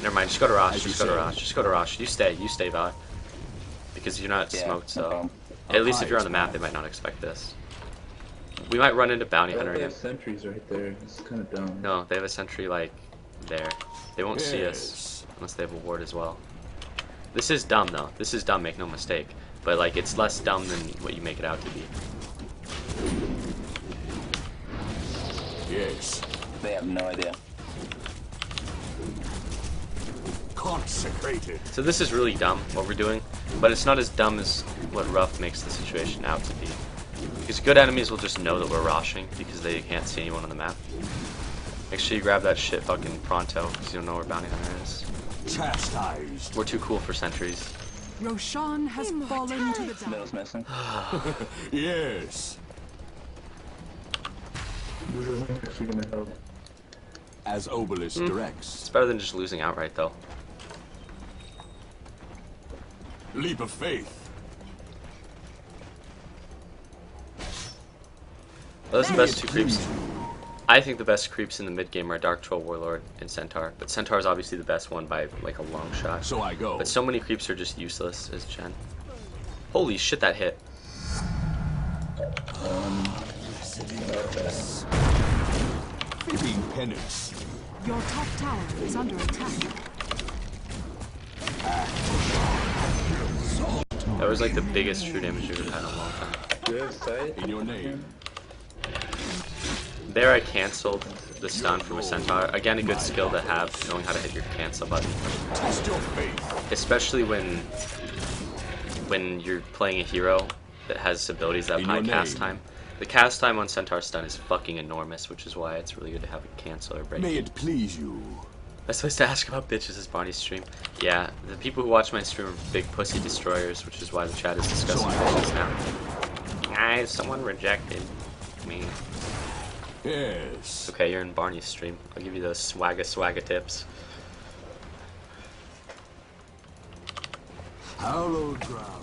Never mind. Just go to Rosh. Just go to Rosh. Just go to Rosh. You stay, Val. Because you're not Yeah, smoked, no so problem. at least if you're on the map, they might not expect this. We might run into Bounty Hunter They again. have sentries right there. It's kind of dumb. No, they have a sentry like there. They won't see us Yes. unless they have a ward as well. This is dumb though. This is dumb. Make no mistake. But like, it's less dumb than what you make it out to be. Yes. They have no idea. Consecrated. So this is really dumb what we're doing, but it's not as dumb as what Rough makes the situation out to be. Because good enemies will just know that we're roshing because they can't see anyone on the map. Make sure you grab that shit fucking pronto because you don't know where Bounty Hunter is. Chastised. We're too cool for sentries. Roshan has fallen to the down. Middle's missing. Yes. This isn't actually gonna help. As Obelisk directs. It's better than just losing outright though. Leap of faith. Those are the best two creeps. I think the best creeps in the mid game are Dark Troll, Warlord, and Centaur. But Centaur is obviously the best one by like a long shot. So I go. But so many creeps are just useless as Chen. Holy shit, that hit. Giving penance. Your top tower is under attack. That was like the biggest true damage you've ever had in a long time. Do you have sight? In your name. There I cancelled the stun from a Centaur. Again, a good skill to have, knowing how to hit your cancel button. Test your faith. Especially when you're playing a hero that has abilities that have In high your cast name. time. The cast time on Centaur stun is fucking enormous, which is why it's really good to have a cancel or break. May it please you. Best place to ask about bitches is Bonnie's stream. Yeah, the people who watch my stream are big pussy destroyers, which is why the chat is discussing bitches now. Guys, someone rejected me. Yes. Okay, you're in Barney's stream. I'll give you those swagga tips. Hallowed ground.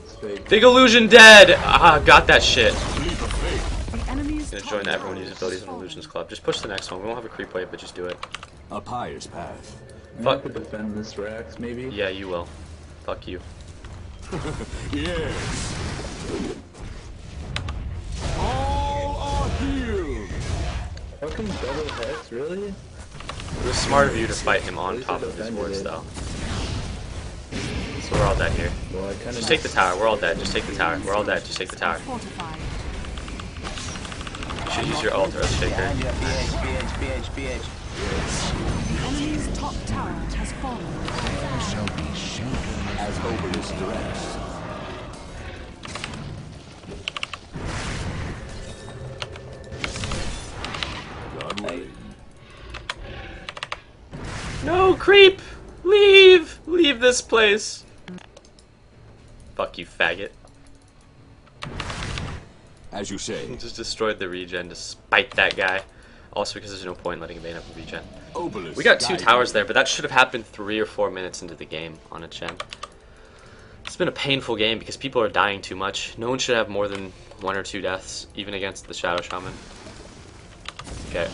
It's fake. Big illusion dead! Ah, got that shit. Leap of faith. The enemy's Gonna top join the tower Everyone Uses has Abilities in fallen. Illusions Club. Just push the next one. We won't have a creep wave, but just do it. A pious path. I Fuck. could defend this Rax, maybe. Yeah, you will. Fuck you. Yes. All are healed. Fucking double hex, really? It was smart of you to fight him on top of his wards, though. So we're all dead here. Well, I kind of Just take the tower. We're all dead. Just take the tower. We're all dead. Just take the tower. Fortified. You should use your ult, Earthshaker. Behind you, BH. The enemy's top tower has fallen. As Obelisk directs. God willing. No, creep! Leave! Leave this place! Fuck you, faggot. As you say. Just destroyed the regen to spite that guy. Also because there's no point in letting a Bane up and regen. Obelisk We got 2 guiding towers you. there, but that should have happened 3 or 4 minutes into the game on a Chen. It's been a painful game because people are dying too much. No one should have more than 1 or 2 deaths, even against the Shadow Shaman. Okay.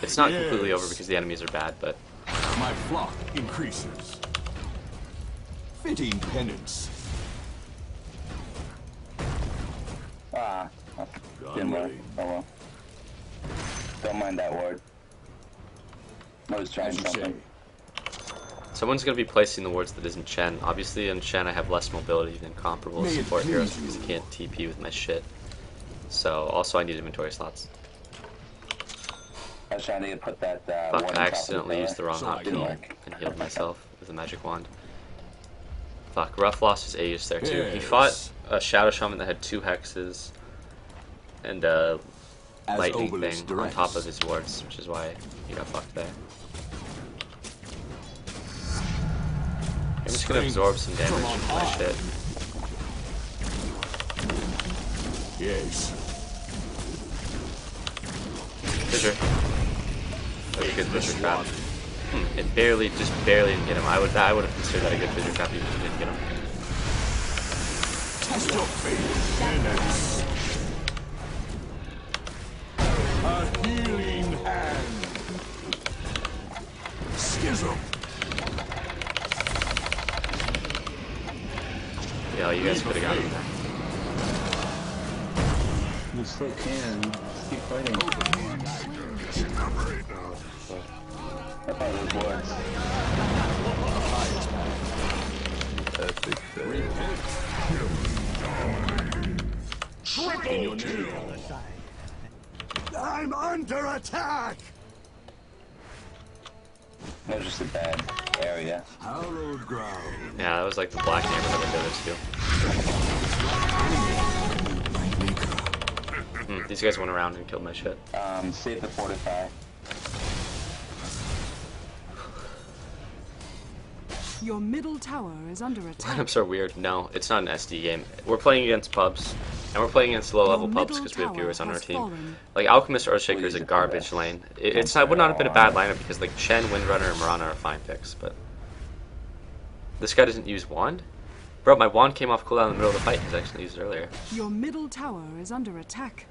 It's not completely over because the enemies are bad, but... My flock increases. Fitting penance. Ah, God didn't work. willing. Oh well. Don't mind that ward. I was trying As you say. something. Someone's going to be placing the wards that isn't Chen. Obviously, in Chen, I have less mobility than comparable May it support heroes please because I you. can't TP with my shit. So, also, I need inventory slots. I was trying to put that ward Fuck, on top I of accidentally used the wrong So I option go. and healed myself with a magic wand. Fuck, Rough lost his Aegis there too. He Yes. fought a Shadow Shaman that had 2 hexes and a As lightning Obelisk thing on directs. top of his wards, which is why he got fucked there. I'm just gonna absorb some damage from on with my high. shit. Yes. Fissure. That was a good fissure trap. It barely, just barely didn't get him. I would have considered that a good fissure trap even if it didn't get him. Test your faith. Penance. A healing hand. Schism. Yeah, you guys could have got him there. You still can. Keep fighting. I thought it was wards. Epic fail. In your name. I'm under attack. It was just a bad area. Hallowed ground. Yeah, that was like the black neighborhood of the others too. These guys went around and killed my shit. Save the fortify. Your middle tower is under attack. Lineups are weird. No, it's not an SD game. We're playing against pubs, and we're playing against low-level Your pubs middle because we have tower viewers on our has team. fallen. Like Alchemist Earthshaker is a garbage lane. It would not have been a bad lineup because like Chen, Windrunner, and Mirana are fine picks, but this guy doesn't use wand. Bro, my wand came off cooldown in the middle of the fight because I actually used it earlier. Your middle tower is under attack.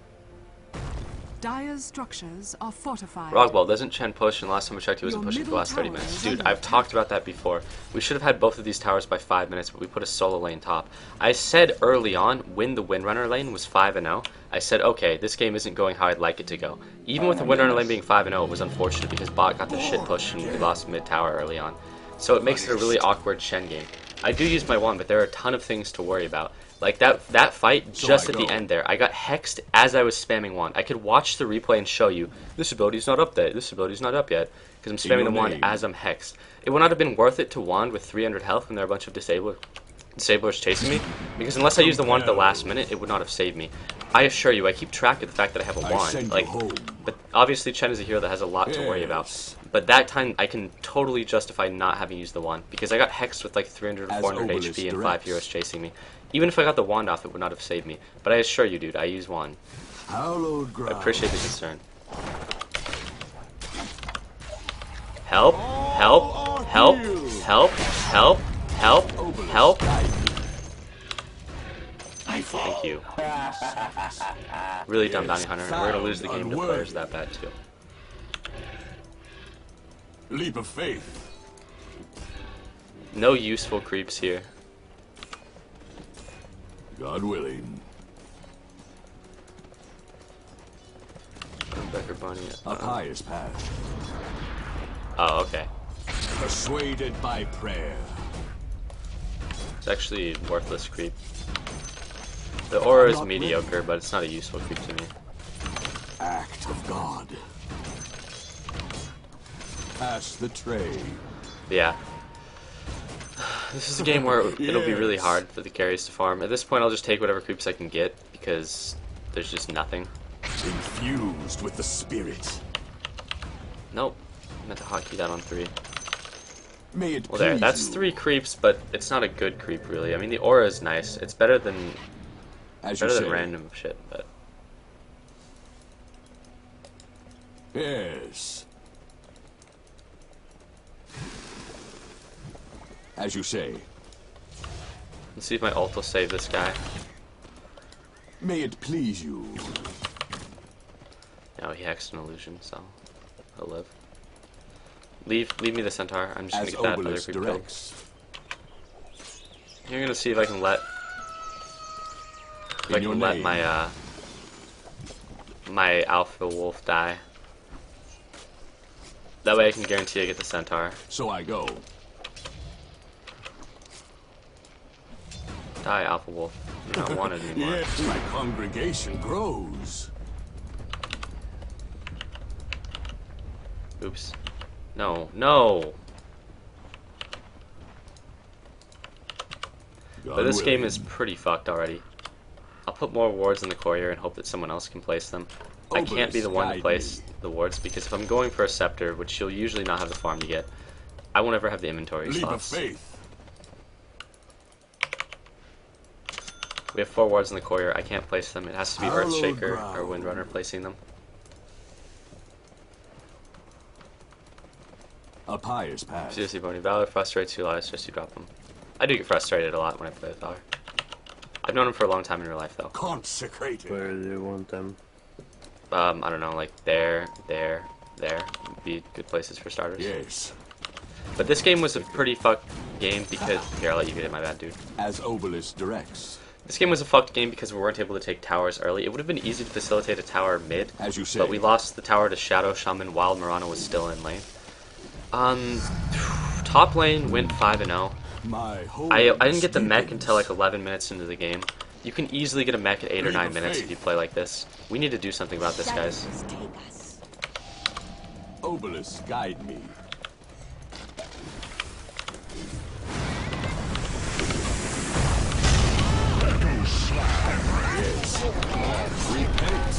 Dire's structures are fortified. Rogball, doesn't Chen push? And last time I checked, he wasn't Your pushing for the middle last 30 tower minutes. is Dude, under I've attack. talked about that before. We should have had both of these towers by 5 minutes, but we put a solo lane top. I said early on, when the Windrunner lane was 5-0, I said, okay, this game isn't going how I'd like it to go. Even with the Windrunner lane being 5-0, it was unfortunate because bot got the shit push and we lost mid tower early on. So it makes it a really awkward Chen game. I do use my wand, but there are a ton of things to worry about. Like that fight, So just I at the go. end there, I got hexed as I was spamming wand. I could watch the replay and show you, this ability's not up there, this ability's not up yet, because I'm spamming your the wand name. as I'm hexed. It would not have been worth it to wand with 300 health when there are a bunch of disablers chasing me, because unless I use the wand at the last minute, it would not have saved me. I assure you, I keep track of the fact that I have a I wand. send you Like, home. but obviously Chen is a hero that has a lot to worry about. Yes. But that time, I can totally justify not having used the wand, because I got hexed with like 300 or As 400 Obelisk HP and 5 directs. heroes chasing me. Even if I got the wand off, it would not have saved me. But I assure you, dude, I use wand. Hallowed I ground. appreciate the concern. Help! Help! Help! Help! Help! Help! Help! Thank you. Really dumb bounty hunter. And we're gonna lose the game to players that bad too. Leap of faith. No useful creeps here. God willing. Becker Bunny. A pious path. Oh, okay. Persuaded by prayer. It's actually worthless creep. The aura is mediocre, but it's not a useful creep to me. Act of God. Pass the tray. But yeah. This is a game where it'll be really hard for the carries to farm. At this point, I'll just take whatever creeps I can get, because there's just nothing. Infused with the spirit. Nope. I meant to hotkey that on 3. May it Well, there. please That's you. 3 creeps, but it's not a good creep, really. I mean, the aura is nice. It's better than As you say. random shit, but... Yes. As you say. Let's see if my ult will save this guy. May it please you. No, he hexed an illusion, so he'll live. Leave me the centaur. I'm just gonna As get that other Obelisk creep killed. directs. You're gonna see if I can let my my alpha wolf die. That way I can guarantee I get the centaur. So I go. Die, alpha wolf. You're not wanted anymore. Yes, my congregation grows. Oops. No, no. But this game is pretty fucked already. I'll put more wards in the courier and hope that someone else can place them. I can't be the one to place the wards because if I'm going for a scepter, which you'll usually not have the farm to get, I won't ever have the inventory Leap of slots. faith. We have 4 wards in the courier. I can't place them. It has to be Hallowed Earthshaker ground. or Windrunner placing them. A pious path. Seriously, Boney. Valor frustrates you a lot. It's just you drop them. I do get frustrated a lot when I play with Valor. I've known him for a long time in real life, though. Consecrated. Where do you want them? I don't know, like there, would be good places for starters. Yes. But this game was a pretty fucked game because... Here, I'll let you get it, my bad, dude. As Obelisk directs. This game was a fucked game because we weren't able to take towers early. It would have been easy to facilitate a tower mid, As you say. but we lost the tower to Shadow Shaman while Murano was still in lane. Top lane went 5-0. My I didn't get the mech until like 11 minutes into the game. You can easily get a mech at 8 or 9 minutes if you play like this. We need to do something about this, guys. Obelisk, guide me. Yes. Repent.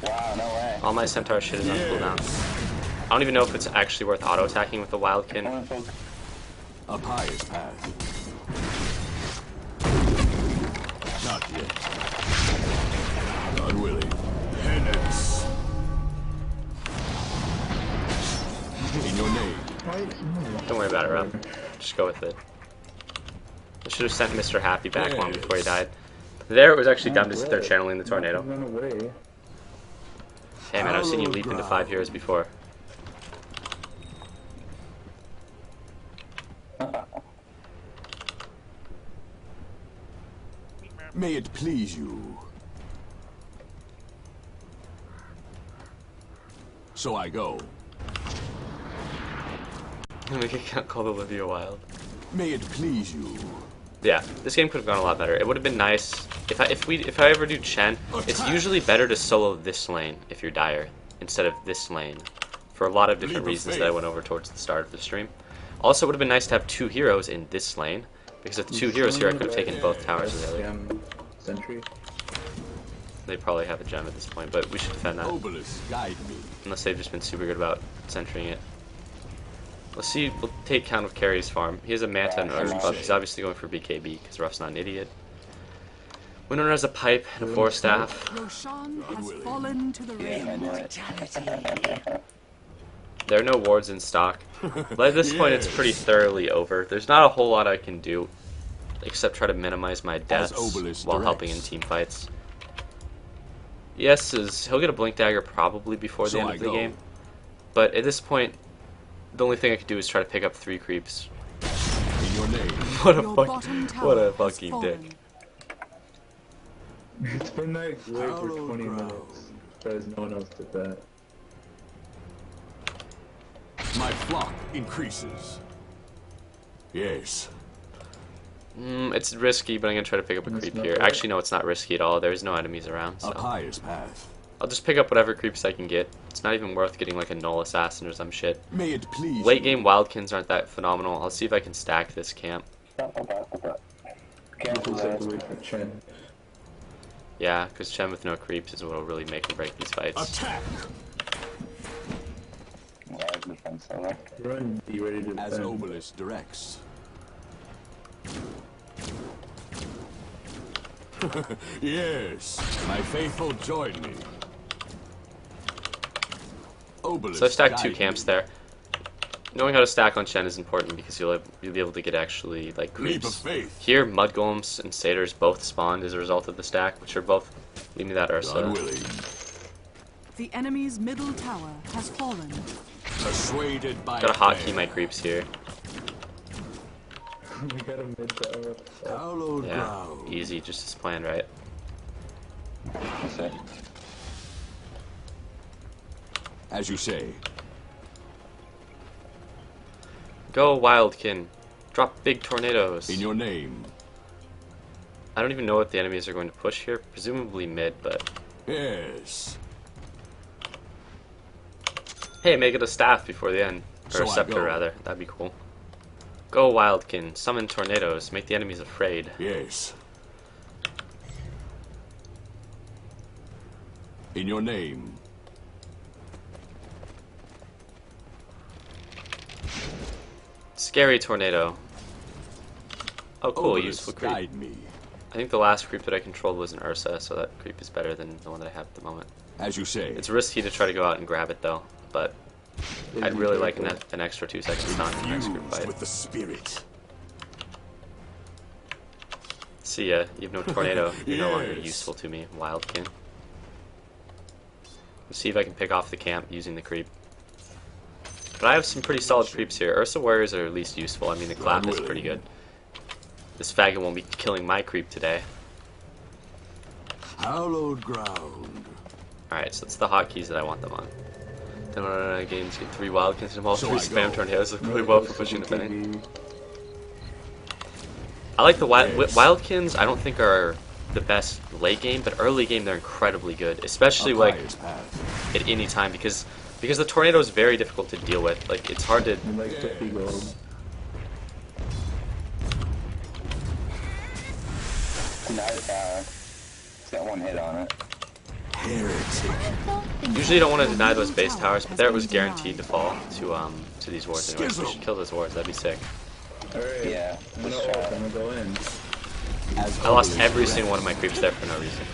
Wow, no way. All my centaur shit is on cooldown. I don't even know if it's actually worth auto-attacking with the Wildkin. A pious path. Not yet. God willing. Penance. In your name. Don't worry about it, Rob. Just go with it. I should have sent Mr. Happy back long before he died. There, it was actually dumb to sit there channeling the tornado. Run away. Hey man, I've seen you leap into 5 heroes before. May it please you. So I go. We can't call Olivia wild. May it please you. Yeah, this game could have gone a lot better. It would have been nice if I ever do Chen. It's usually better to solo this lane if you're dire instead of this lane, for a lot of different reasons that I went over towards the start of the stream. Also, it would have been nice to have 2 heroes in this lane, because with 2 heroes here, I could have taken both towers of the other. Sentry. They probably have a gem at this point, but we should defend that. Obelisk, guide me. Unless they've just been super good about centering it. Let's see, we'll take count of Carrie's farm. He has a Manta and Urge buff. He's obviously going for BKB, because Ruff's not an idiot. Windrunner has a pipe and a 4 staff. Roshan has fallen to the rain. There are no wards in stock. But at this point, it's pretty thoroughly over. There's not a whole lot I can do, except try to minimize my deaths Obelisk while directs. helping in team fights. Yes, he'll get a Blink Dagger probably before the So end I of the go. game. But at this point, the only thing I could do is try to pick up 3 creeps. In your name. What a Your fucking, bottom tower what a has fucking fallen. dick. It's been that way for Hallowed 20 ground. minutes. Because no one else did that. My flock increases. Yes. It's risky, but I'm gonna try to pick up a creep here. Actually, no, it's not risky at all. There's no enemies around, A so pious path. I'll just pick up whatever creeps I can get. It's not even worth getting like a null assassin or some shit. May it please Late you. game wildkins aren't that phenomenal. I'll see if I can stack this camp. People take away from Chen. Yeah, because Chen with no creeps is what will really make or break these fights. Attack. Run, be ready to As defend. Obelisk directs. Yes, my faithful join me. Obelisk So I stacked 2 guide camps me. there. Knowing how to stack on Chen is important because you'll be able to get actually like Leap of creeps. faith. Here, mud golems and satyrs both spawned as a result of the stack, which are both. Leave me that God Ursa. willing. The enemy's middle tower has fallen. Persuaded by Gotta hotkey prayer. my creeps here. We got a mid tower. Hallowed Yeah, ground. easy, just as planned, right? That's it. As you say. Go, Wildkin. Drop big tornadoes. In your name. I don't even know what the enemies are going to push here. Presumably mid, but... Yes. Hey, make it a staff before the end. Or So a I scepter, go. rather. That'd be cool. Go, Wildkin. Summon tornadoes. Make the enemies afraid. Yes. In your name. Scary tornado. Oh, cool. Obelisk Useful creep. guide me. I think the last creep that I controlled was an Ursa, so that creep is better than the one that I have at the moment. As you say. It's risky to try to go out and grab it, though. But I'd really like an extra 2 seconds time in the next group Fused fight. with the spirit. See ya. You have no tornado. You're no longer Yes. useful to me, Wildkin. Let's see if I can pick off the camp using the creep. But I have some pretty solid creeps here. Ursa warriors are at least useful. I mean, the clap is pretty good. This faggot won't be killing my creep today. Hallowed ground. Alright, so it's the hotkeys that I want them on. Then games get 3 Wildkins and all So 3 I spam go. tornadoes look really well for pushing the fang. I like the Wildkins. I don't think are the best late game, but early game they're incredibly good, especially A like pious path. at any time because the tornado is very difficult to deal with. Like it's hard to. And like 50 gold. It's got 1 hit on it. Heretic. Usually you don't want to deny those base towers, but there it was guaranteed to fall to these wards. Anyways, we Schism. should kill those wards. That'd be sick. Alright. Yeah, I'm gonna let's ult, try I'm it. gonna go in. As I lost obelisk every rests. single one of my creeps there for no reason.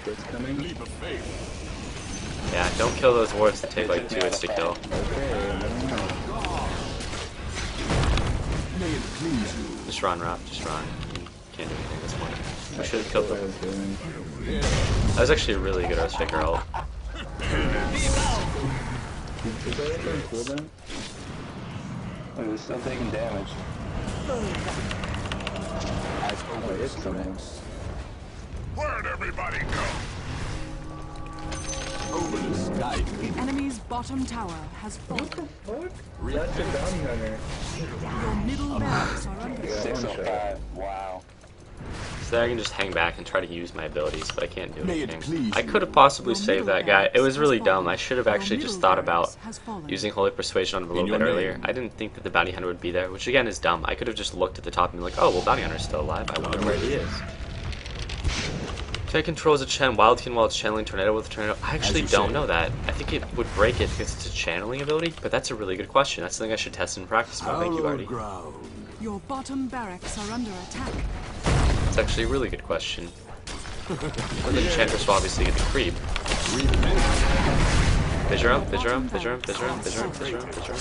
That's coming. Leap of faith. Yeah, don't kill those wards that take like 2 hits to kill. Okay, I don't know. May it please you. Just run, Rob. Just run. You can't do anything this morning. We should have killed What I them. was doing. That was actually a really good Earthshaker ult. Is that like on cooldown? Wait, we're still taking damage. As Oh, it's obelisk coming. rests. Where'd everybody go? Obelisk guide me. The enemy's bottom tower has fallen. Fuck? That's a bounty hunter. Your middle barracks are under Yeah, attack. one shot. 605. Wow. So there I can just hang back and try to use my abilities, but I can't do May it anything. please I you. could have possibly Your saved middle that guy. It barracks was has really fallen. dumb. I should have Your actually just middle thought about barracks has fallen. using Holy Persuasion on him a little your bit earlier. name. I didn't think that the Bounty Hunter would be there, which again is dumb. I could have just looked at the top and been like, oh, well, Bounty Hunter's still alive. I wonder where he is. Chen controls a Chen Wildkin while it's channeling Tornado with Tornado. I actually you don't say. know that. I think it would break it because it's a channeling ability, but that's a really good question. That's something I should test and practice more. Thank you, Hallowed Artie. ground. Your bottom barracks are under attack. It's actually a really good question. Well, the Enchantress will obviously get the creep. Repent. Vigirum, Vigirum, Vigirum, Vigirum, Vigirum, Vigirum, Vigirum.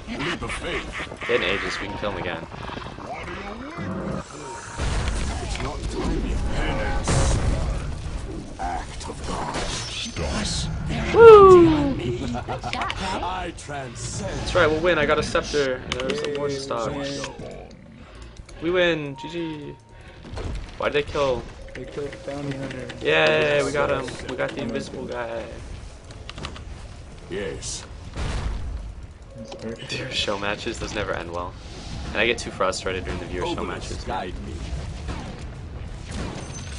Leap of faith. In ages, we can kill him again. It's not time yet. Penance. Act of God. I transcend. That's right, we'll win. I got a scepter, and there's a war stock. We win. GG. Why did they kill? They killed the bounty hunter. Yay, we got him. We got the invisible guy. Yes. Viewer show matches, those never end well. And I get too frustrated during the viewer show matches. Obelisk guide me.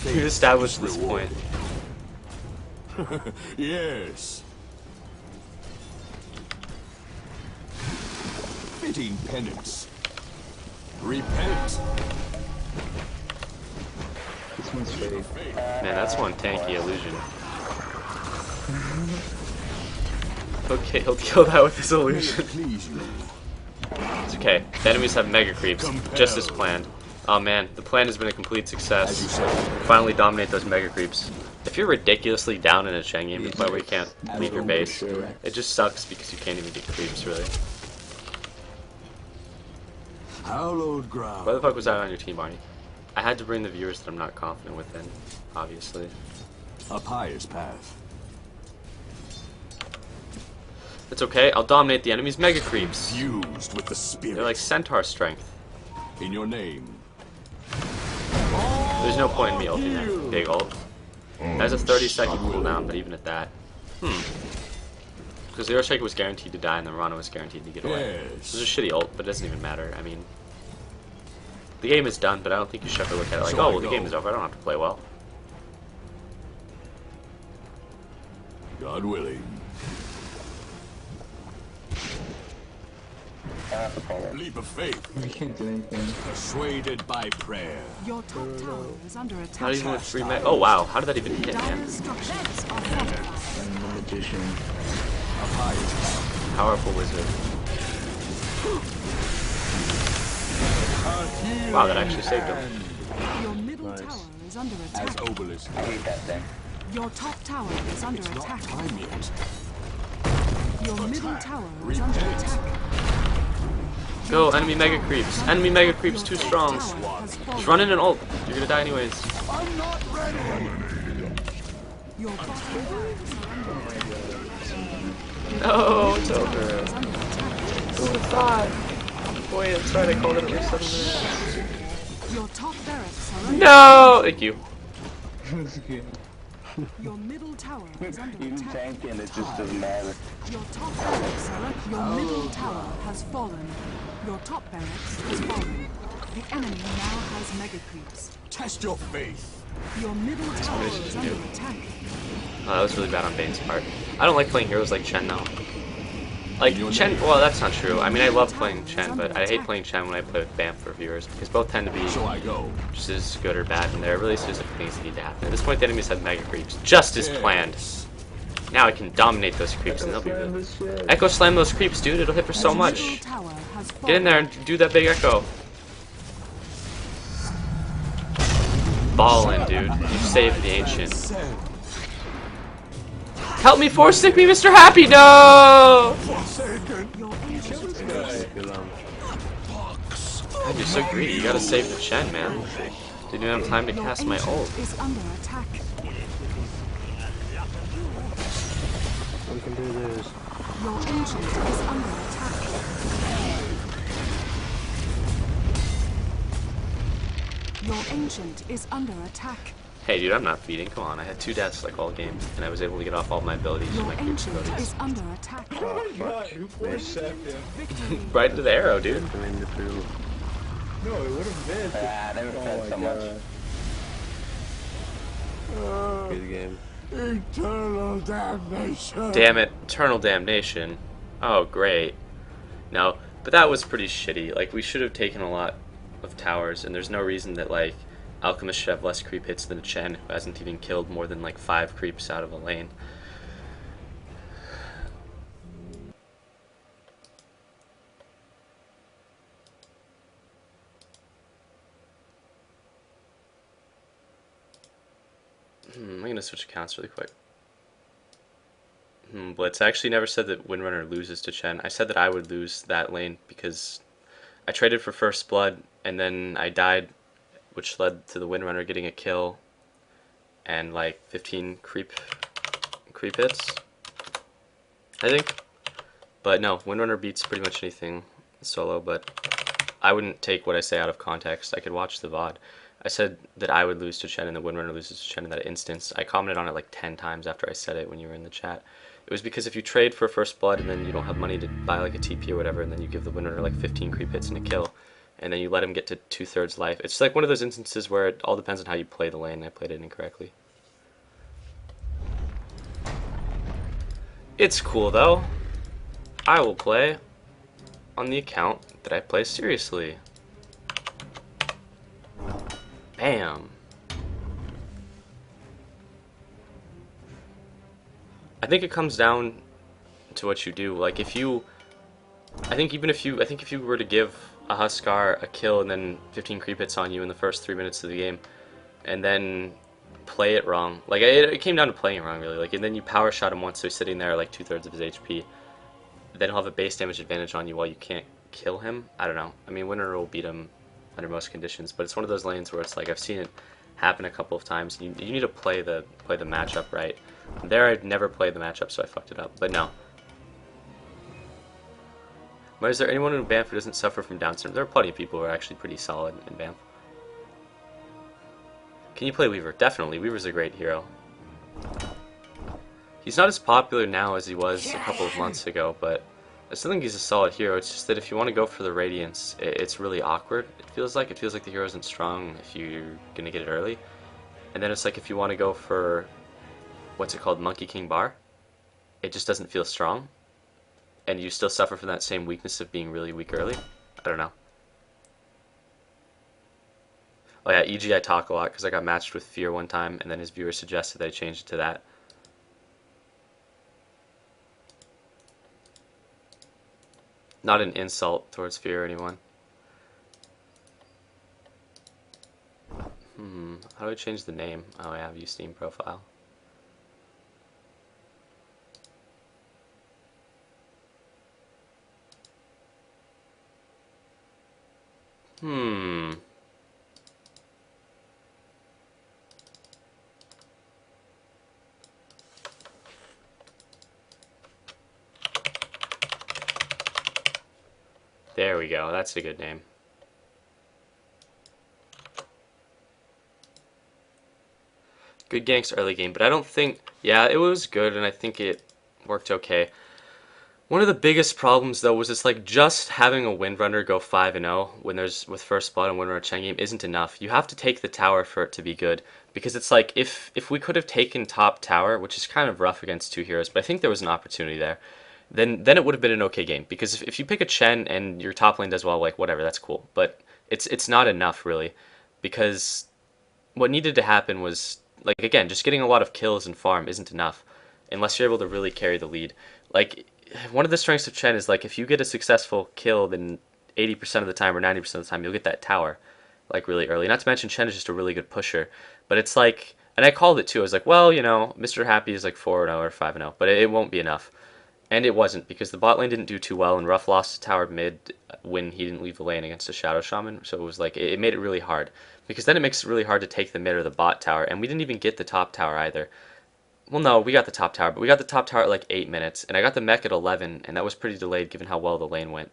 We've established this point. Yes. Fitting penance. Repent. This one's fake. Man, that's one tanky illusion. Okay, he'll kill that with his May it illusion. please you. It's okay. The enemies have mega creeps, just as planned. Oh man, the plan has been a complete success. Finally dominate those mega creeps. If you're ridiculously down in a Chen game, but where you can't leave your base, it just sucks because you can't even get creeps, really. Hallowed ground. Why the fuck was I on your team, Barney? I had to bring the viewers that I'm not confident within, obviously. A pious path. It's okay, I'll dominate the enemy's mega creeps. Fused with the spirit. They're like centaur strength. In your name. There's no point in me ulting that big ult. It has a 30-second cooldown, but even at that. Because the Earthshaker was guaranteed to die and the Rana was guaranteed to get away. Yes. This is a shitty ult, but it doesn't even matter. I mean, the game is done, but I don't think you should ever look at it like, oh, well, the game is over, I don't have to play well. God willing. Leap of faith. We can't do anything. Persuaded by prayer. Your top tower is under attack. Not even with 3 mega. Oh, wow, how did that even hit, man? Dire's structures are fortified. I'm the magician. A pious path. Powerful wizard. Wow, that actually saved him. Your middle tower is under As attack. obelisk. I hate that thing. Your top tower is under attack. Time yet. Your middle tower is under attack. Go, enemy mega creeps. Enemy mega creeps too strong. Tower has fallen. Just run in an ult. You're gonna die anyways. I'm not ready. Your bottom tower No, it's over. is under attack. Who would have thought? Boy, that's right, I called it for 7 minutes. Your top barracks are under No! Thank you. Your middle tower is under You attack. tank and it just doesn't matter. Your top barracks are under. Your middle tower has fallen. Your top barracks has fallen. The enemy now has mega creeps. Test your faith. Your middle tower is under attack. Oh, that was really bad on Bane's part. I don't like playing heroes like Chen now. Like, Chen, well, that's not true. I mean, I love playing Chen, but I hate playing Chen when I play with Bam for viewers, because both tend to be So I go. just as good or bad, and there are really specific things that need to happen. At this point, the enemies have mega creeps, just as planned. Now I can dominate those creeps, and they'll be good. Echo slam those creeps, dude. It'll hit for so Your much. middle tower has fallen. Get in there and do that big echo. Ballin', dude. You saved the ancient. Help me, force stick me, Mr. Happy. No! Your ancient God, you're so greedy. You gotta save the Chen, man. Didn't even have time to cast my ult. is under attack. We can do this. Your ancient is under attack. Your ancient is under attack. Hey, dude, I'm not feeding. Come on, I had 2 deaths like all game, and I was able to get off all my abilities and Your my creep ancient abilities. is under attack. Victory. Right into the arrow, dude. Doing the field. No, it would have been. Ah, I never felt so much. Good game. Eternal damnation. Damn it, eternal damnation. Oh, great. No, but that was pretty shitty. Like, we should have taken a lot of towers, and there's no reason that, like, Alchemist should have less creep hits than a Chen who hasn't even killed more than, like, 5 creeps out of a lane. I'm gonna switch accounts really quick. Blitz. I actually never said that Windrunner loses to Chen. I said that I would lose that lane because I traded for First Blood and then I died, which led to the Windrunner getting a kill and like 15 creep hits, I think. But no, Windrunner beats pretty much anything solo, but I wouldn't take what I say out of context. I could watch the VOD. I said that I would lose to Chen and the Windrunner loses to Chen in that instance. I commented on it like 10 times after I said it when you were in the chat. It was because if you trade for First Blood and then you don't have money to buy like a TP or whatever, and then you give the Windrunner like 15 creep hits and a kill, and then you let him get to 2/3 life. It's like one of those instances where it all depends on how you play the lane, and I played it incorrectly. It's cool though. I will play on the account that I play seriously. Bam. I think it comes down to what you do. Like, if you I think if you were to give a Huskar a kill and then 15 creep hits on you in the first 3 minutes of the game, and then play it wrong, like it came down to playing it wrong really, like, and then you power shot him once, so he's sitting there like 2/3 of his HP. Then he'll have a base damage advantage on you while you can't kill him. I don't know. I mean, Winter will beat him under most conditions, but it's one of those lanes where it's like I've seen it happen a couple of times. You need to play the matchup right. There, I'd never played the matchup, so I fucked it up. But no. But is there anyone in Banff who doesn't suffer from Down syndrome? There are plenty of people who are actually pretty solid in Banff. Can you play Weaver? Definitely. Weaver's a great hero. He's not as popular now as he was a couple of months ago, but I still think he's a solid hero. It's just that if you want to go for the Radiance, it's really awkward. It feels like the hero isn't strong if you're gonna get it early. And then it's like if you want to go for what's it called, Monkey King Bar, it just doesn't feel strong, and you still suffer from that same weakness of being really weak early. I don't know. Oh yeah, EG I talk a lot because I got matched with Fear one time, and then his viewer suggested that I change it to that. Not an insult towards Fear or anyone. How do I change the name? Oh, I have view Steam profile. There we go. That's a good name. Good ganks early game, but I don't think... Yeah, it was good, and I think it worked okay. One of the biggest problems, though, was it's like just having a Windrunner go 5-0 when there's with First Blood and Windrunner Chen game isn't enough. You have to take the tower for it to be good, because it's like if we could have taken top tower, which is kind of rough against two heroes, but I think there was an opportunity there, then it would have been an okay game. Because if you pick a Chen and your top lane does well, like whatever, that's cool. But it's not enough really, because what needed to happen was, like, again, just getting a lot of kills and farm isn't enough unless you're able to really carry the lead. Like, one of the strengths of Chen is, like, if you get a successful kill, then 80% of the time or 90% of the time you'll get that tower, like, really early. Not to mention Chen is just a really good pusher. But it's like, and I called it too, I was like, well, you know, Mr. Happy is like 4-0 or 5-0, but it won't be enough. And it wasn't, because the bot lane didn't do too well, and Ruff lost to tower mid when he didn't leave the lane against a Shadow Shaman, so it was like, it made it really hard. Because then it makes it really hard to take the mid or the bot tower, and we didn't even get the top tower either. Well, no, we got the top tower, but we got the top tower at like 8 minutes, and I got the mech at 11, and that was pretty delayed given how well the lane went.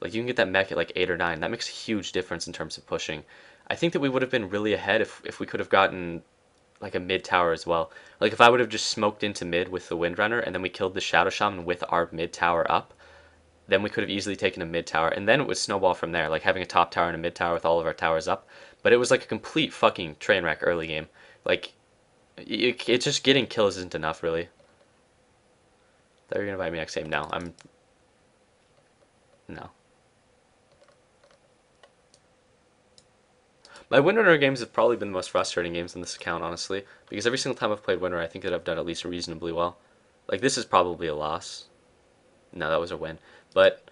Like, you can get that mech at like 8 or 9, that makes a huge difference in terms of pushing. I think that we would have been really ahead if we could have gotten like a mid tower as well. Like, if I would have just smoked into mid with the Windrunner, and then we killed the Shadow Shaman with our mid tower up, then we could have easily taken a mid tower, and then it would snowball from there, like having a top tower and a mid tower with all of our towers up. But it was like a complete fucking train wreck early game. Like, it's just getting kills isn't enough, really. Thought you were gonna invite me next game. No, no. My Windrunner games have probably been the most frustrating games on this account, honestly, because every single time I've played Windrunner, I think that I've done at least reasonably well. Like, this is probably a loss. No, that was a win. But,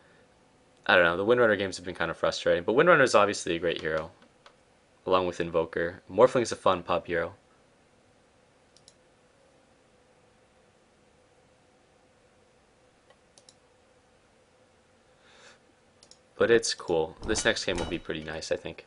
I don't know, the Windrunner games have been kind of frustrating. But Windrunner is obviously a great hero, along with Invoker. Morphling's a fun pub hero. But it's cool. This next game will be pretty nice, I think.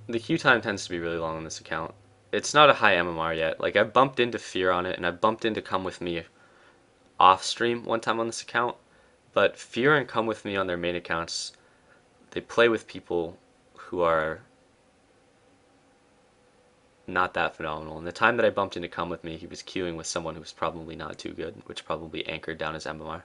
The queue time tends to be really long on this account. It's not a high MMR yet. Like, I bumped into Fear on it, and I bumped into Come With Me off stream one time on this account. But Fear and Come With Me on their main accounts, they play with people who are not that phenomenal. And the time that I bumped into Come With Me, he was queuing with someone who was probably not too good, which probably anchored down his MMR.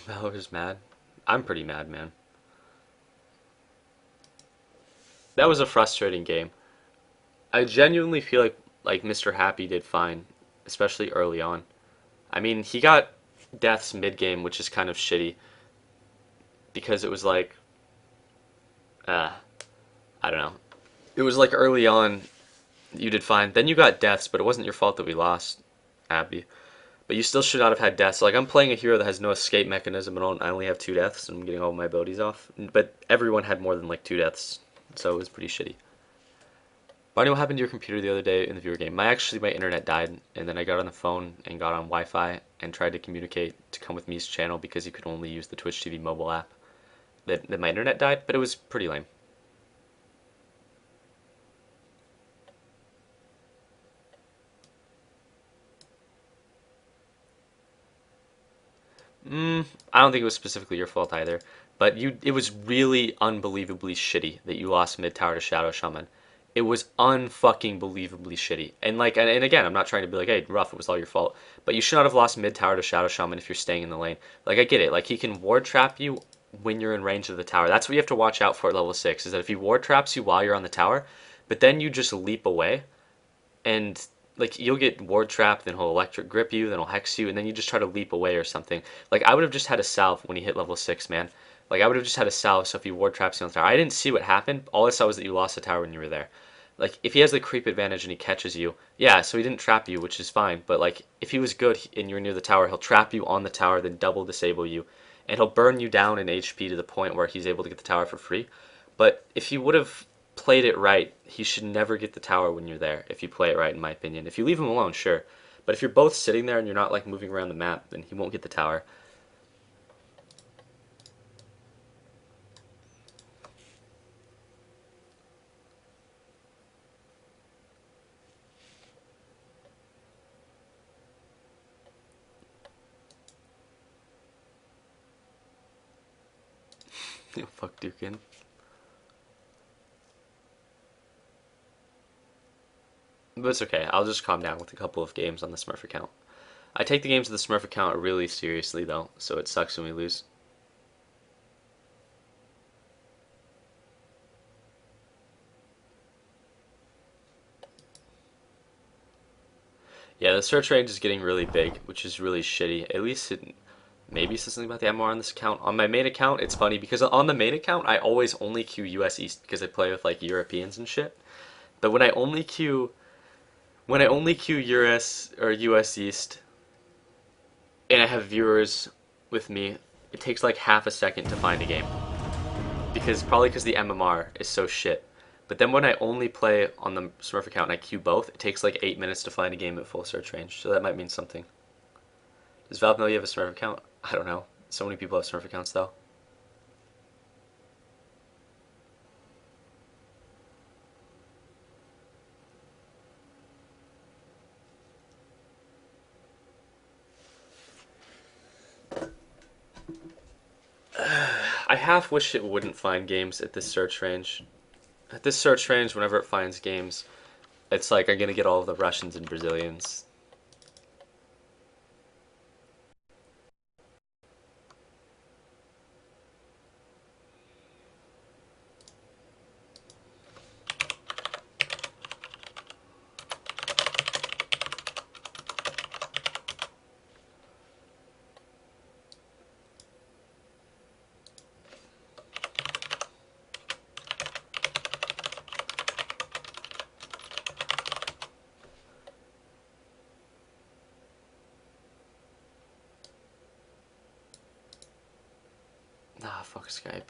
Valor's mad. I'm pretty mad, man. That was a frustrating game. I genuinely feel like Mr. Happy did fine, especially early on. I mean, he got deaths mid game, which is kind of shitty because it was like, uh, I don't know. It was like early on, you did fine. Then you got deaths, but it wasn't your fault that we lost, Abby. But you still should not have had deaths. Like, I'm playing a hero that has no escape mechanism, and I only have 2 deaths, and I'm getting all my abilities off. But everyone had more than like 2 deaths, so it was pretty shitty. Barney, what happened to your computer the other day in the viewer game? My internet died, and then I got on the phone and got on Wi-Fi and tried to communicate to come with me's channel because you could only use the Twitch TV mobile app. That my internet died, but it was pretty lame. I don't think it was specifically your fault either, but it was really unbelievably shitty that you lost mid tower to Shadow Shaman. It was unfucking believably shitty. And like, and again, I'm not trying to be like, hey, rough, it was all your fault. But you should not have lost mid tower to Shadow Shaman if you're staying in the lane. Like, I get it. Like, he can ward trap you when you're in range of the tower. That's what you have to watch out for at level 6, is that if he ward traps you while you're on the tower, but then you just leap away, and like you'll get ward trapped, then he'll electric grip you, then he'll hex you, and then you just try to leap away or something. Like, I would have just had a salve when he hit level 6, man. Like, I would have just had a salve, so if he ward traps you on the tower. I didn't see what happened. All I saw was that you lost the tower when you were there. Like, if he has the creep advantage and he catches you, yeah, so he didn't trap you, which is fine. But like, if he was good and you're near the tower, he'll trap you on the tower, then double disable you, and he'll burn you down in HP to the point where he's able to get the tower for free. But if he would have played it right, he should never get the tower when you're there, if you play it right, in my opinion. If you leave him alone, sure. But if you're both sitting there and you're not like moving around the map, then he won't get the tower. Fuck Dukin. But it's okay. I'll just calm down with a couple of games on the Smurf account. I take the games of the Smurf account really seriously, though, so it sucks when we lose. Yeah, the search range is getting really big, which is really shitty. At least it maybe says something about the MR on this account. On my main account, it's funny because on the main account, I always only queue US East because I play with like Europeans and shit. But when I only queue US or US East and I have viewers with me, it takes like half a second to find a game. Probably because the MMR is so shit. But then when I only play on the Smurf account and I queue both, it takes like 8 minutes to find a game at full search range. So that might mean something. Does Valve know you have a Smurf account? I don't know. So many people have Smurf accounts though. I half wish it wouldn't find games at this search range. At this search range, whenever it finds games, it's like I'm gonna get all of the Russians and Brazilians. Ah, fuck Skype.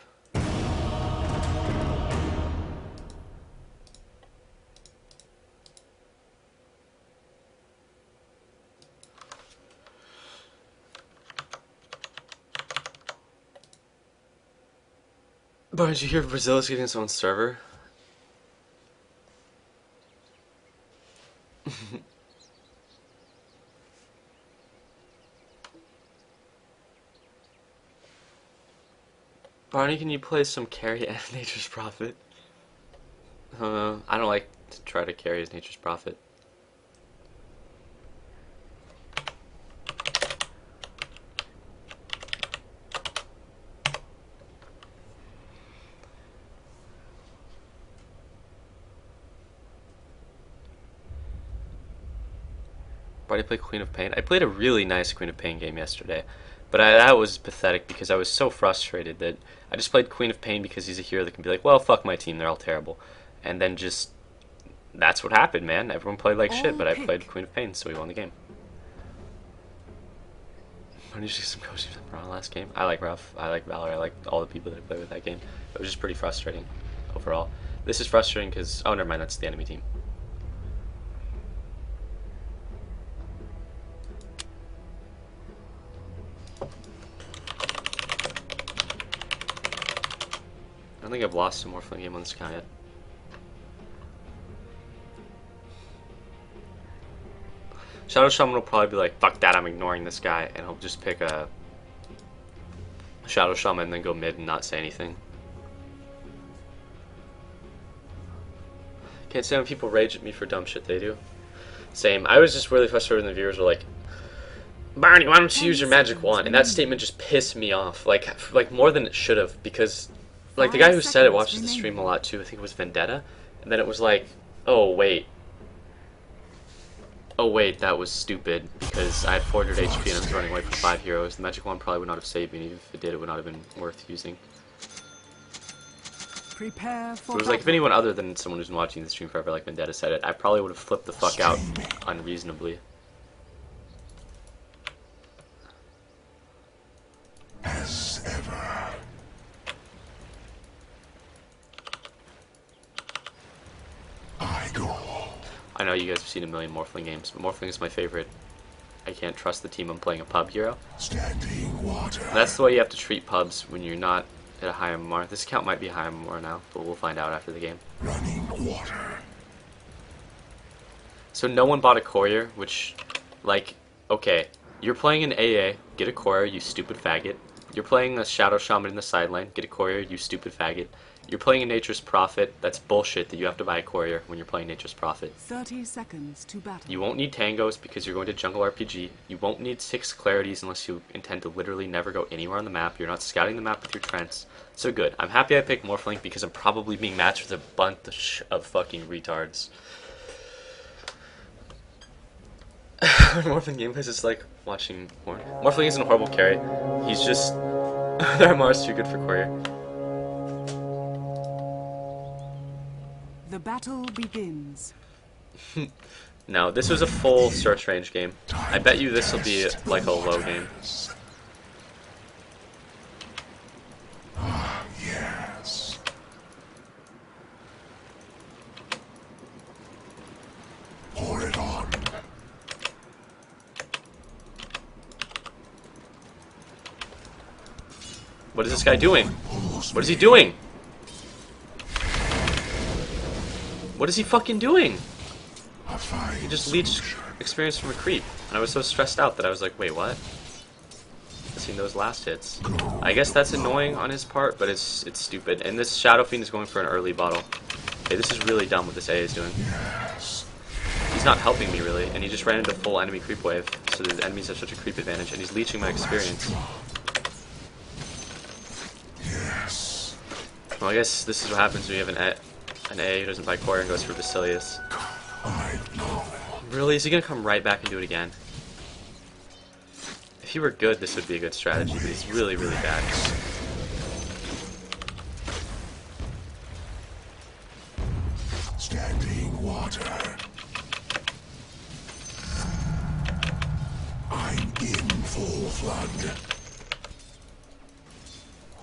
But did you hear Brazil is getting its own server? Barney, can you play some carry and Nature's Prophet? I don't like to try to carry as Nature's Prophet. Why did I play Queen of Pain? I played a really nice Queen of Pain game yesterday, but that was pathetic because I was so frustrated that I just played Queen of Pain because he's a hero that can be like, well, fuck my team, they're all terrible. And then just, that's what happened, man. Everyone played like shit, but I played Queen of Pain, so we won the game. Why did you get some coaching from Ron last game? I like Ruff, I like Valor, I like all the people that I played with that game. It was just pretty frustrating overall. This is frustrating because, oh, never mind, that's the enemy team. I don't think I've lost a Morphling game on this account yet. Shadow Shaman will probably be like, fuck that, I'm ignoring this guy, and he'll just pick a Shadow Shaman and then go mid and not say anything. Can't stand when people rage at me for dumb shit they do. Same. I was just really frustrated when the viewers were like, Barney, why don't you use your magic wand? And that statement just pissed me off, like more than it should have, because like the guy who said it watches the stream a lot too. I think it was Vendetta, and then it was like, oh wait, that was stupid because I had 400 HP and I was running away from 5 heroes. The magic wand probably would not have saved me, and even if it did, it would not have been worth using. Prepare for It was like if anyone other than someone who's been watching the stream forever, like Vendetta said it, I probably would have flipped the fuck out unreasonably. As ever. I go. I know you guys have seen a million Morphling games, but Morphling is my favorite. I can't trust the team I'm playing a pub hero. Standing water. That's the way you have to treat pubs when you're not at a high MMR. This account might be high MMR now, but we'll find out after the game. Running water. So no one bought a courier, which, like, okay, you're playing an AA, get a courier, you stupid faggot. You're playing a Shadow Shaman in the sideline, get a courier, you stupid faggot. You're playing a Nature's Prophet, that's bullshit that you have to buy a courier when you're playing Nature's Prophet. 30 seconds to battle. You won't need tangos because you're going to jungle RPG. You won't need 6 clarities unless you intend to literally never go anywhere on the map. You're not scouting the map with your Trents. So good. I'm happy I picked Morphling because I'm probably being matched with a bunch of fucking retards. Morphling gameplays is like watching porn. Morphling isn't a horrible carry. He's just... their MR is too good for courier. The battle begins. No, this was a full search range game. I bet you this will be like a low game. Yes. Pour it on. What is this guy doing? What is he doing? What is he fucking doing? He just leached experience from a creep. And I was so stressed out that I was like, wait, what? I've seen those last hits. I guess that's annoying on his part, but it's stupid. And this Shadow Fiend is going for an early bottle. Hey, this is really dumb what this A is doing. He's not helping me really, and he just ran into full enemy creep wave, so the enemies have such a creep advantage, and he's leeching my experience. Well, I guess this is what happens when you have an A who doesn't buy Core and goes for Basilius. Really? Is he gonna come right back and do it again? If he were good, this would be a good strategy, but he's really, really bad. Standing water. I'm in full flood.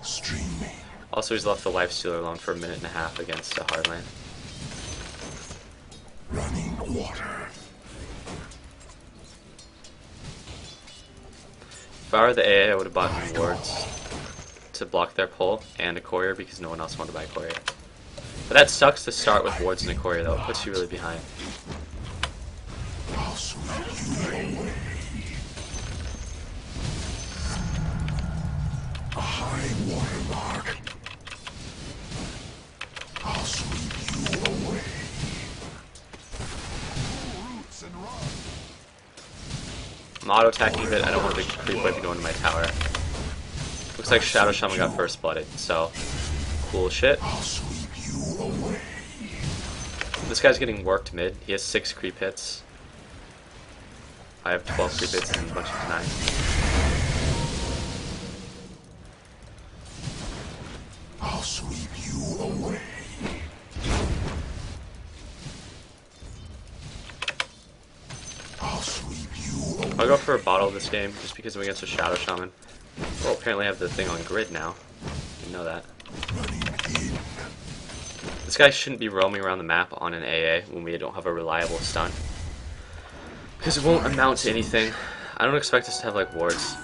Streaming. Also, he's left the Lifestealer alone for a minute and a half against a hard lane. Running water. If I were the AA, I would have bought wards to block their pull and a courier because no one else wanted to buy a courier. But that sucks to start with wards and a courier though, it puts you really behind. I'll sweep you away. A high water mark. I'll sweep you away. I'm auto-attacking a bit, I don't want the creep wave to go into my tower. Looks like Shadow Shaman got first blooded, so cool shit. I'll sweep you away. This guy's getting worked mid, he has 6 creep hits. I have 12 creep hits and a bunch of deny. I'll sweep you away. I'll sweep you away. I'll go for a bottle this game just because I'm against a Shadow Shaman. Well, apparently I have the thing on grid now. You know that. This guy shouldn't be roaming around the map on an AA when we don't have a reliable stun. Because it won't amount to anything. I don't expect us to have like wards.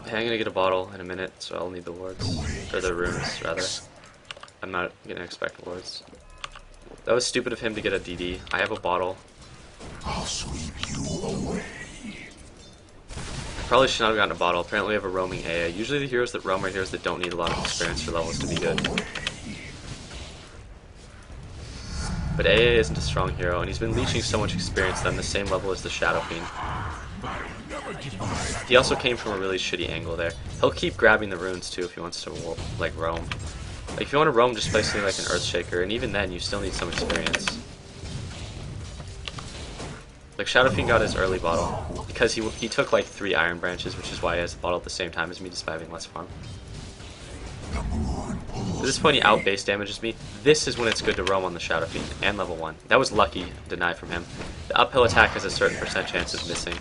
Hey, I'm gonna get a bottle in a minute, so I'll need the wards. Or the runes, rather. I'm not gonna expect wards. That was stupid of him to get a DD. I have a bottle. I'll sweep you away. Probably should not have gotten a bottle. Apparently we have a roaming AA. Usually the heroes that roam are heroes that don't need a lot of experience for levels to be good. But AA isn't a strong hero, and he's been leeching so much experience that I'm the same level as the Shadow Fiend. He also came from a really shitty angle there. He'll keep grabbing the runes too if he wants to like roam. Like if you want to roam, just play something like an Earthshaker, and even then you still need some experience. Like Shadow Fiend got his early bottle because he took like 3 Iron Branches, which is why he has the bottle at the same time as me, despite having less farm. At this point he out base damages me. This is when it's good to roam on the Shadow Fiend and level 1. That was lucky deny from him. The uphill attack has a certain percent chance of missing.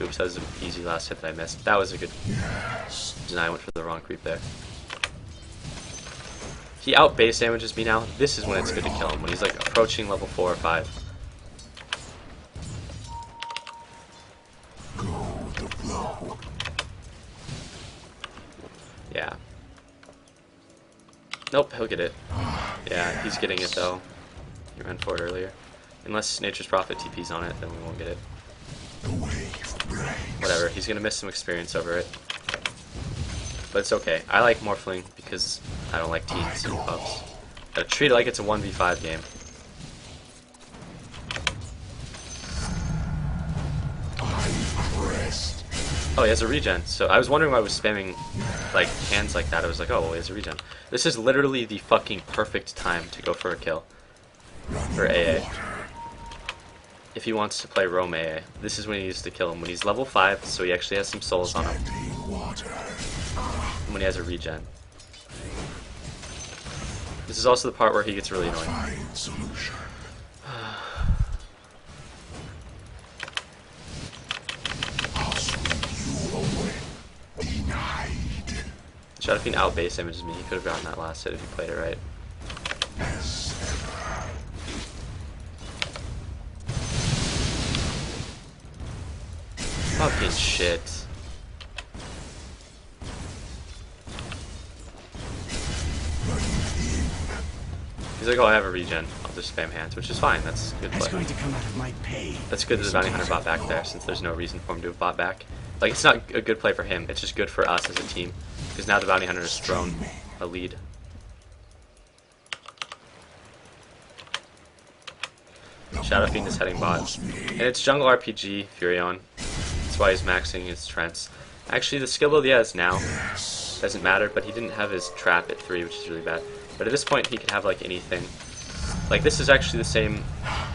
Oops, that was an easy last hit that I missed. That was a good deny. I went for the wrong creep there. He out base damages me now. This is when it's good to kill him, when he's like approaching level 4 or 5. Yeah. Nope, he'll get it. Yeah, he's getting it though. He ran for it earlier. Unless Nature's Prophet TP's on it, then we won't get it. Whatever, he's gonna miss some experience over it. But it's okay. I like Morphling because I don't like teens and pups. Gotta treat it like it's a 1v5 game. Oh, he has a regen. So I was wondering why I was spamming like hands like that. I was like, oh, well, he has a regen. This is literally the fucking perfect time to go for a kill. For AA. If he wants to play roam AA. This is when he needs to kill him. When he's level 5, so he actually has some souls on him. When he has a regen. This is also the part where he gets really annoying. Shadow Fiend out base damages me. He could have gotten that last hit if he played it right. Fucking shit. He's like, oh, I have a regen. I'll just spam hands, which is fine. That's good play. Going to come out of my pay. That's good that the Bounty Hunter bought back there, since there's no reason for him to have bought back. Like, it's not a good play for him. It's just good for us as a team. Because now the Bounty Hunter has thrown a lead. Shadow Fiend is heading bot. And it's jungle RPG, Furion. That's why he's maxing his Trents. Actually, the skill build he has now doesn't matter, but he didn't have his trap at 3, which is really bad. But at this point, he could have, like, anything. Like, this is actually the same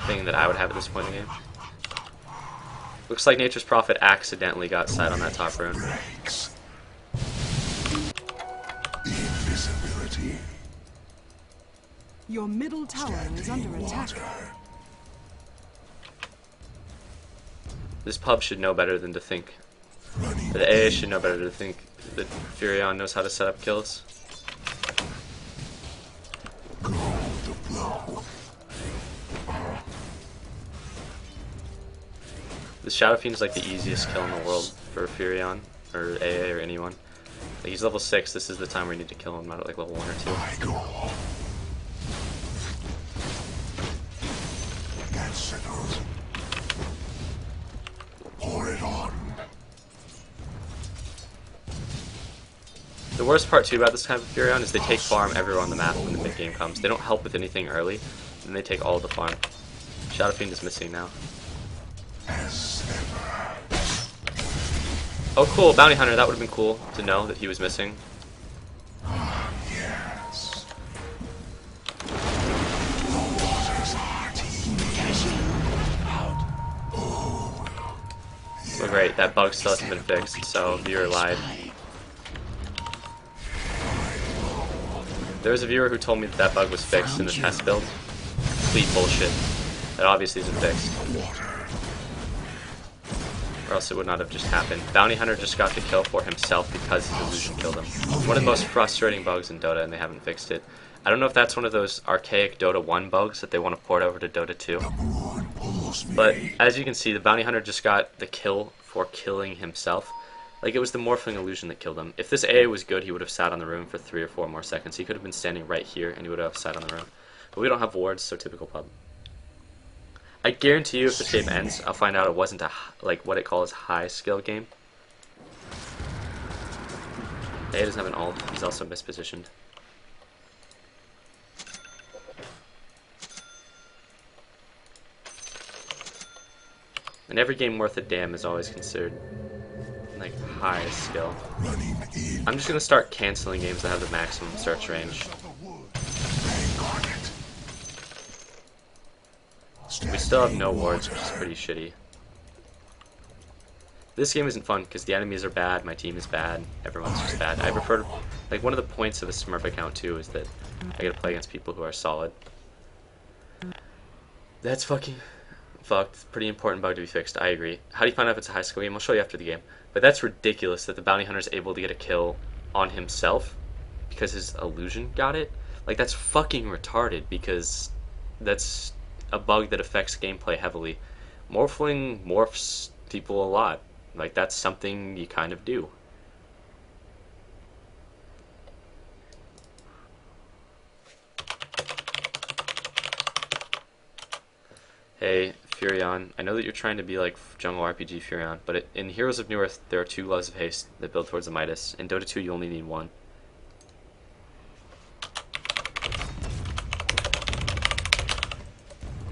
thing that I would have at this point in the game. Looks like Nature's Prophet accidentally got side on that top rune. Your middle tower is under attack. This pub should know better than to think. Or the AA should know better to think that Furion knows how to set up kills. The Shadow Fiend is like the easiest kill in the world for Furion, or AA, or anyone. Like, he's level 6, this is the time where you need to kill him, not at like level 1 or 2. That's settled. Pour it on. The worst part too about this kind of Furion is they take farm everywhere on the map when the mid game comes. They don't help with anything early, and they take all of the farm. Shadow Fiend is missing now. Oh cool, Bounty Hunter, that would have been cool to know that he was missing. Yes. great, that bug still hasn't been fixed, so viewer lied. There was a viewer who told me that that bug was fixed in the test build. Complete bullshit. That obviously isn't fixed. Or else it would not have just happened. Bounty Hunter just got the kill for himself because his illusion killed him. One of the most frustrating bugs in Dota, and they haven't fixed it. I don't know if that's one of those archaic Dota 1 bugs that they want to port over to Dota 2. But as you can see, the Bounty Hunter just got the kill for killing himself. Like, it was the Morphling illusion that killed him. If this AA was good, he would have sat on the room for 3 or 4 more seconds. He could have been standing right here, and he would have sat on the room. But we don't have wards, so typical pub. I guarantee you, if this game ends, I'll find out it wasn't a, like, what it calls high skill game. AA doesn't have an ult. He's also mispositioned. And every game worth a damn is always considered like high skill. I'm just gonna start canceling games that have the maximum search range. We still have no wards, which is pretty shitty. This game isn't fun because the enemies are bad, my team is bad, everyone's just bad. I prefer, like, one of the points of a Smurf account too is that I get to play against people who are solid. That's fucking fucked. Pretty important bug to be fixed, I agree. How do you find out if it's a high skill game? I'll show you after the game. But that's ridiculous that the Bounty Hunter is able to get a kill on himself because his illusion got it. Like, that's fucking retarded because that's a bug that affects gameplay heavily. Morphling morphs people a lot. Like, that's something you kind of do. Hey, Furion, I know that you're trying to be like jungle RPG Furion, but in Heroes of New Earth, there are 2 Gloves of Haste that build towards the Midas. In Dota 2, you only need 1.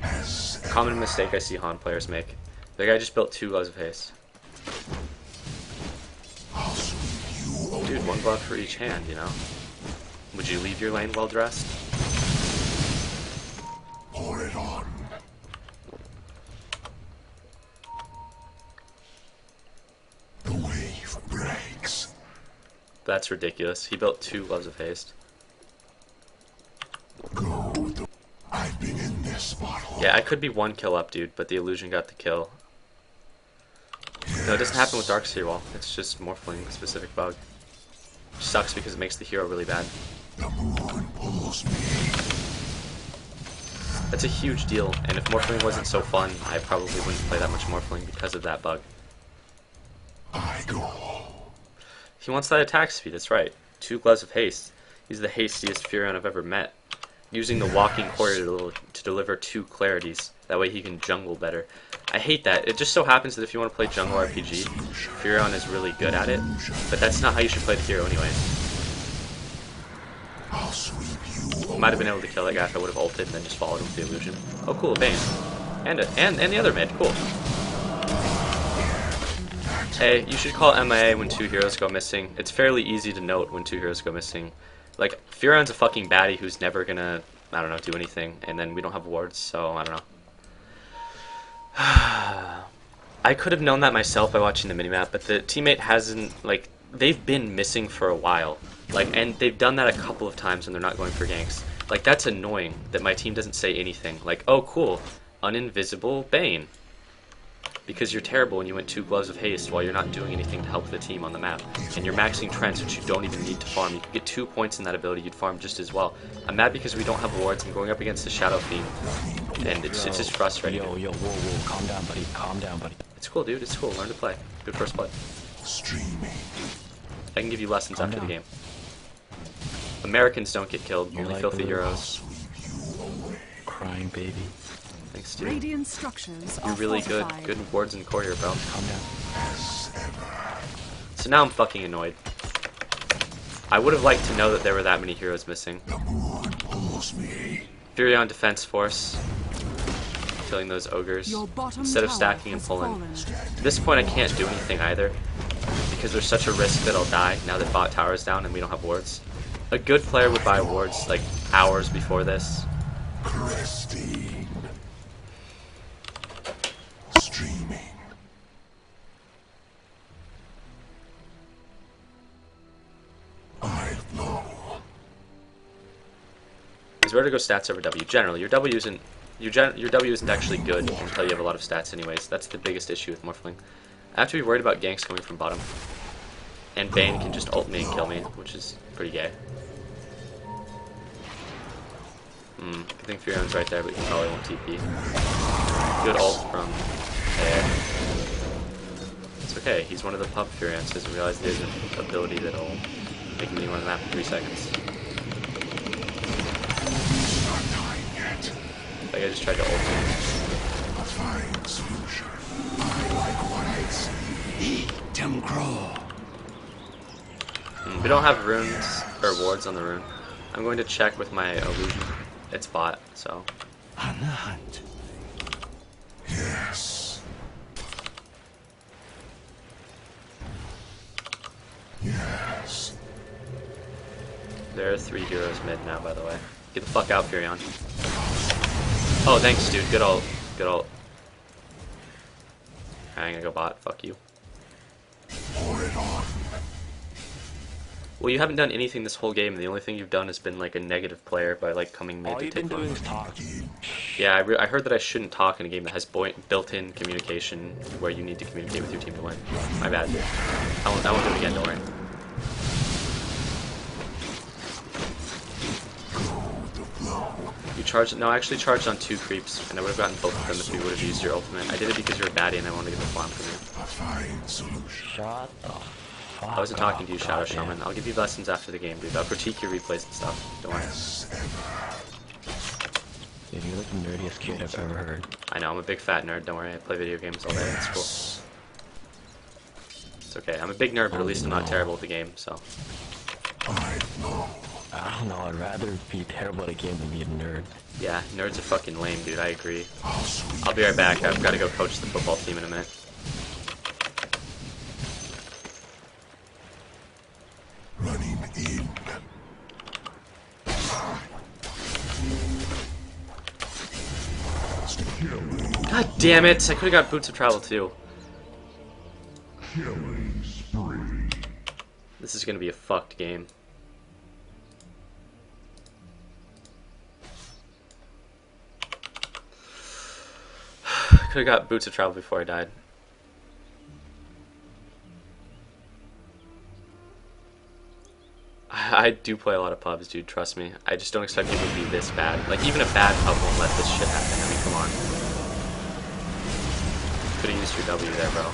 A common mistake I see Han players make. The guy just built 2 Gloves of Haste. Dude, 1 glove for each hand, you know? Would you leave your lane well dressed? Pour it on. The wave breaks. That's ridiculous. He built 2 Gloves of Haste. Go. I've been in this bottle. Yeah, I could be 1 kill up, dude, but the illusion got the kill. No, it doesn't happen with Darkseer Wall. It's just Morphling specific bug. Which sucks because it makes the hero really bad. The moon pulls me. That's a huge deal, and if Morphling wasn't so fun, I probably wouldn't play that much Morphling because of that bug. I go. He wants that attack speed, that's right. 2 Gloves of Haste. He's the hastiest Furion I've ever met. Using the walking courier to deliver 2 clarities. That way he can jungle better. I hate that. It just so happens that if you want to play jungle RPG, Furion is really good at it, but that's not how you should play the hero anyway. I'll sweep you. Might have been able to kill that guy if I would have ulted and then just followed him with the illusion. Oh cool, a Bane. And the other mid, cool. Hey, you should call MIA when 2 heroes go missing. It's fairly easy to note when 2 heroes go missing. Like, Furion's a fucking baddie who's never gonna, I don't know, do anything, and then we don't have wards, so I don't know. I could have known that myself by watching the minimap, but the teammate hasn't, like, they've been missing for a while. Like, and they've done that a couple of times when they're not going for ganks. Like, that's annoying that my team doesn't say anything. Like, oh cool, uninvisible Bane. Because you're terrible and you went 2 Gloves of Haste while you're not doing anything to help the team on the map. And you're maxing Trents, which you don't even need to farm. You could get 2 points in that ability, you'd farm just as well. I'm mad because we don't have wards. I'm going up against the Shadow Fiend. And it's just frustrating. Whoa, calm down, buddy. Calm down, buddy. It's cool, dude. It's cool. Learn to play. Good first play. Streaming. I can give you lessons after the game. Americans don't get killed, only like filthy blue. heroes. Crying baby. Thanks, dude. Radiant structures You're are really good. fortified. Good wards and courier, bro. Calm down. So now I'm fucking annoyed. I would have liked to know that there were that many heroes missing. The moon pulls me. Furion Defense Force. Killing those ogres. Your bottom Instead of tower stacking and has pulling. fallen. At this point I can't do anything either. Because there's such a risk that I'll die now that bot tower is down and we don't have wards. A good player would buy wards like hours before this. Christine. Streaming. Because where to go stats over W? Generally, your W isn't actually good until you have a lot of stats anyways. That's the biggest issue with Morphling. I have to be worried about ganks coming from bottom. And Bane can just ult me and kill me, which is pretty gay. Good thing Furion's right there, but he probably won't TP. Good ult from there. It's okay, he's one of the pub Furions, doesn't realize there's an ability that'll make him run the map in 3 seconds. Like I just tried to ult him. A fine solution. I like what I see. Eat them crow. We don't have runes or wards on the rune. I'm going to check with my illusion. It's bot, so. On the hunt. Yes. Yes. There are 3 heroes mid now, by the way. Get the fuck out, Furion. Oh, thanks, dude. Good ult. Good ult. I'm gonna go bot. Fuck you. Pour it on. Well, you haven't done anything this whole game. The only thing you've done has been like a negative player by like coming mid All to you've been take doing one. is talk. Yeah, I heard that I shouldn't talk in a game that has built-in communication where you need to communicate with your team to win. My bad. I won't do it again, don't worry. You charged? No, I actually charged on 2 creeps, and I would have gotten both of them if you would have used your ultimate. I did it because you're a baddie and I wanted to get the flam from you. A fine solution. Shut the fuck I wasn't talking to you, Shadow goddamn. Shaman. I'll give you lessons after the game, dude. I'll critique your replays and stuff. Don't worry. Dude, you're like the nerdiest kid I've ever heard. I know, I'm a big fat nerd. Don't worry, I play video games all day. It's cool. It's okay. I'm a big nerd, but at least I'm not terrible at the game, so. I know. I don't know, I'd rather be terrible at a game than be a nerd. Yeah, nerds are fucking lame, dude. I agree. I'll be right back. I've got to go coach the football team in a minute. Running in. God damn it! I could have got Boots of Travel too. Killing spree. This is gonna be a fucked game. Could have got Boots of Travel before I died. I do play a lot of pubs, dude, trust me. I just don't expect people to be this bad. Like, even a bad pub won't let this shit happen. I mean, come on. Could've used your W there, bro.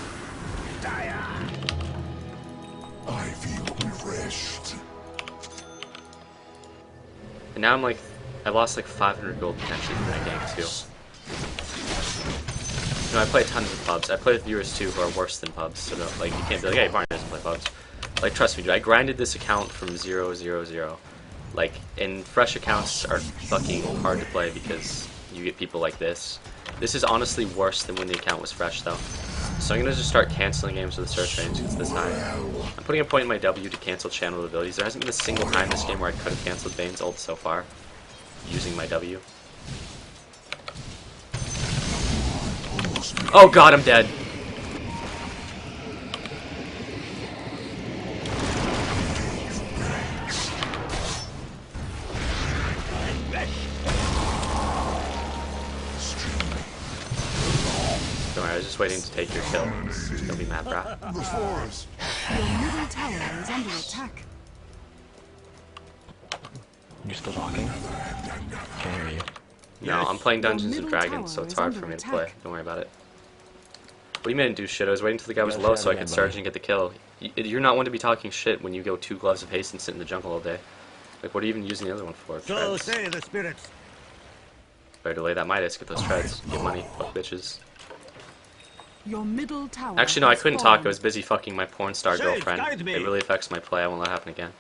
I feel refreshed. And now I'm like, I lost like 500 gold potentially from that game, too. You know, I play tons of pubs. I play with viewers, too, who are worse than pubs. So, like, you can't be like, hey, Barney doesn't play pubs. Like, trust me, dude, I grinded this account from 0, 0, 0. Like, and fresh accounts are fucking hard to play because you get people like this. This is honestly worse than when the account was fresh, though. So I'm gonna just start canceling games with a search range because it's this high. I'm putting a point in my W to cancel channel abilities. There hasn't been a single time this game where I could have canceled Bane's ult so far using my W. Oh god, I'm dead. Don't worry, I was just waiting to take your kill. It's gonna be mad, brah. The forest. Your middle tower is under attack. You're still talking? Can't hear you. No, I'm playing Dungeons and middle Dragons, so tower it's is hard under for me to attack. play. Don't worry about it. What do you mean I didn't do shit? I was waiting until the guy was Yeah, low say so I that could again, surge buddy. and get the kill. You're not one to be talking shit when you go 2 gloves of haste and sit in the jungle all day. Like, what are you even using the other one for? So Treads. say the spirits. Better delay that Midas, get those treads, get money, fuck bitches. Your middle tower. Actually, no, I has couldn't fallen. talk. I was busy fucking my porn star Say, girlfriend. guide me. It really affects my play. I won't let it happen again.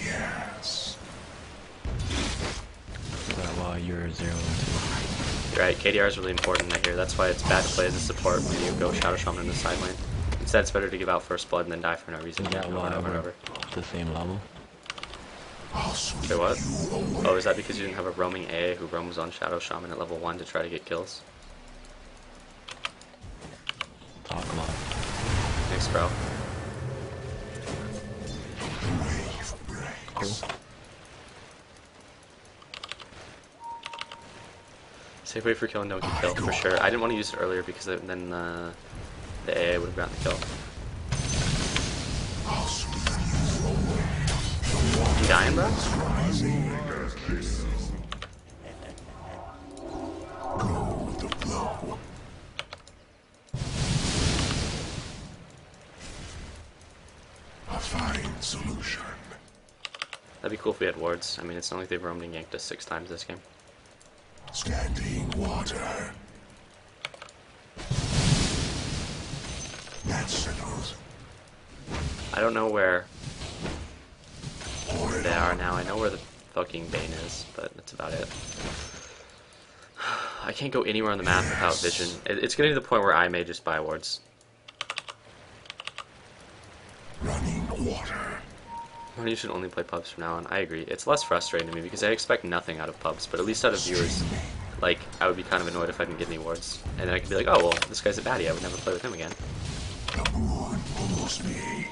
Yes. Well, you're 0 and 2. You're right, KDR is really important, I hear. That's why it's bad to play as a support when you go Shadow Shaman in the side lane. Instead, it's better to give out first blood and then die for no reason. Yeah, well, over and over and we're over. the same level. I'll sweep Say what? you away. Oh, is that because you didn't have a roaming AA who roams on Shadow Shaman at level 1 to try to get kills? Talk a lot. Thanks, bro. Cool. Safe way for kill and don't get killed, for sure. I didn't want to use it earlier because then the AA would have gotten the kill. You dying, bro? Go with the flow. A fine solution. That'd be cool if we had wards. I mean, it's not like they've roamed and yanked us 6 times this game. Standing water. That settles. I don't know where they are now. I know where the fucking Bane is, but that's about it. I can't go anywhere on the map without vision. It's getting to the point where I may just buy wards. Running water. You should only play pubs from now on. I agree. It's less frustrating to me because I expect nothing out of pubs, but at least out of viewers, like, I would be kind of annoyed if I didn't get any wards. And then I could be like, oh, well, this guy's a baddie. I would never play with him again. The moon pulls me.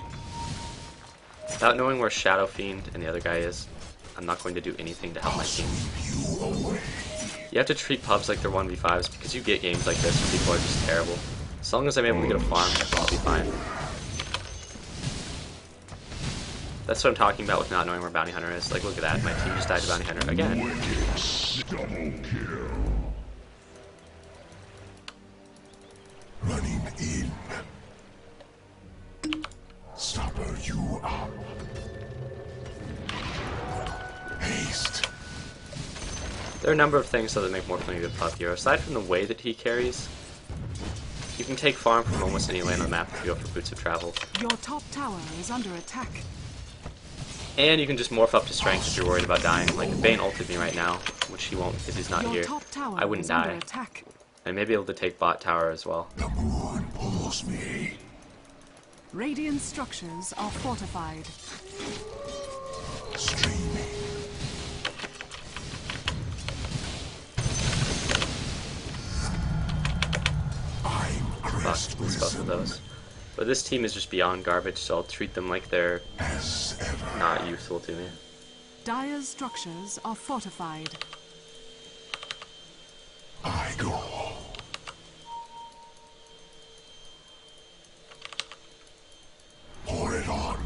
Without knowing where Shadow Fiend and the other guy is, I'm not going to do anything to help my team. You have to treat pubs like they're 1v5s because you get games like this where people are just terrible. As long as I'm able to get a farm, I'll be fine. That's what I'm talking about with not knowing where Bounty Hunter is. Like, look at that. My team just died to Bounty Hunter again. Double kill. Running in. Stopper you up. Haste. There are a number of things that make Morphling a good pub hero. Aside from the way that he carries, you can take farm from almost any lane on the map if you go for Boots of Travel. Your top tower is under attack. And you can just morph up to strength if you're worried about dying. Like, if Bane ulted me right now, which he won't because he's not Your here, top tower I wouldn't is under die. attack. I may be able to take bot tower as well. The moon pulls me. Radiant structures are fortified. Streaming. I'm Fuck, crest let's go for risen those. But this team is just beyond garbage, so I'll treat them like they're as ever. not useful to me. Dire's structures are fortified. I go. Pour it on.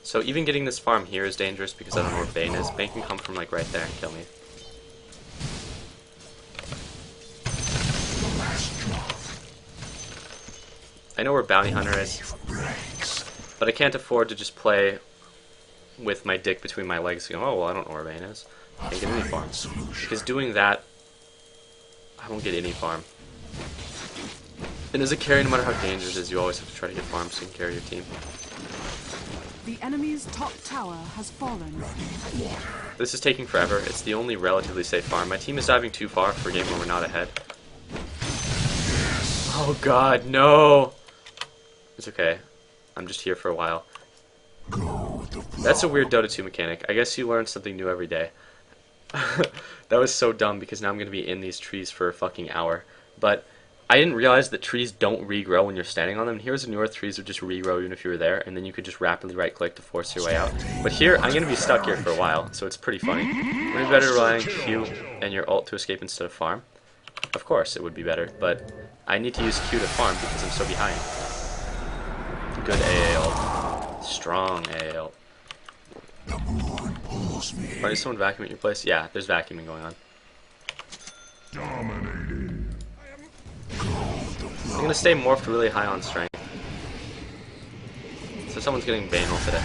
So even getting this farm here is dangerous because I don't know where Bane is. Bane can come from like right there and kill me. The last drop. I know where Bounty Hunter is, Breaks. but I can't afford to just play with my dick between my legs going, oh, well, I don't know where Bane is. I can't get any farm. Because doing that, I won't get any farm. And as a carry, no matter how dangerous it is, you always have to try to get farm so you can carry your team. The enemy's top tower has fallen. This is taking forever. It's the only relatively safe farm. My team is diving too far for a game where we're not ahead. Oh god, no! It's okay. I'm just here for a while. That's a weird Dota 2 mechanic. I guess you learn something new every day. That was so dumb because now I'm going to be in these trees for a fucking hour. But I didn't realize that trees don't regrow when you're standing on them. Here's a newer trees would just regrow even if you were there, and then you could just rapidly right click to force your way out. But here, I'm going to be stuck here for a while, so it's pretty funny. Would it be better relying Q and your ult to escape instead of farm? Of course it would be better, but I need to use Q to farm because I'm so behind. Good AA ult. Strong AA ult. Why is someone vacuuming your place? Yeah, there's vacuuming going on. Dominating. I'm gonna stay morphed really high on strength. So someone's getting Bane ulted, I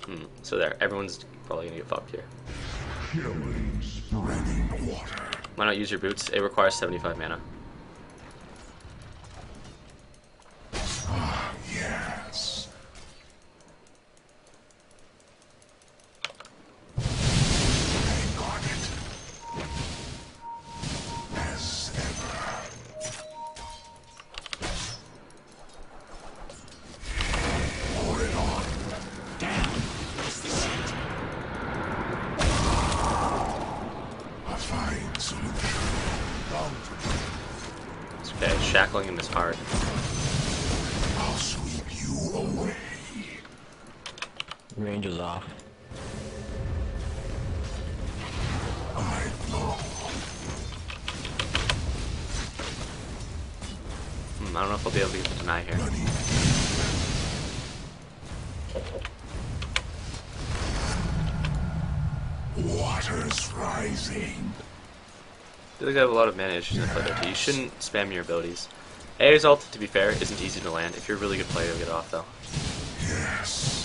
think. So there, everyone's probably gonna get fucked here. Why not use your boots? It requires 75 mana. Yes. I got it. As ever. Pour it on. Damn. A fine solution. It's okay, shackling him is hard. I'll sweep you away. Range is off. I don't know if I'll be able to get the deny here. Water's rising. I feel like I have a lot of mana issues in the play too. You shouldn't spam your abilities. A's ult, to be fair, isn't easy to land. If you're a really good player, you'll get it off though. Yes.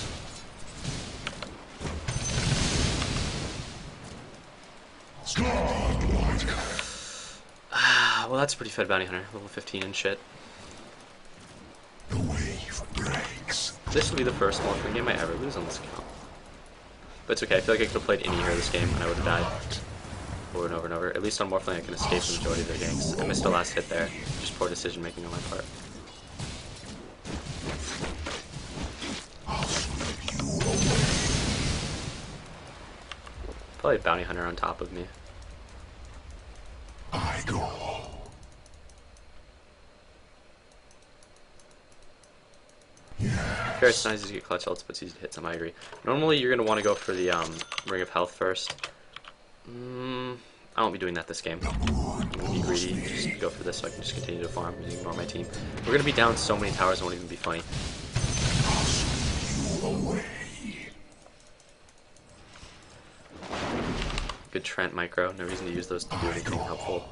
Well, that's a pretty fed bounty hunter, level 15 and shit. The wave breaks. This will be the first Morphling game I ever lose on this account. But it's okay, I feel like I could have played any hero this game and I would have died. Over and over and over. At least on Morphling I can escape the majority of their ganks. I missed the last hit there. Just poor decision making on my part. I'll sweep you away. Probably a bounty hunter on top of me. I go. Fair, it's not easy to get clutch ults, but it's easy to hit some, I agree. Normally you're going to want to go for the Ring of Health first. I won't be doing that this game. I'm going to be greedy, just go for this so I can just continue to farm and ignore my team. We're going to be down so many towers it won't even be funny. I'll sweep you away. Good Trent micro, no reason to use those to do anything helpful.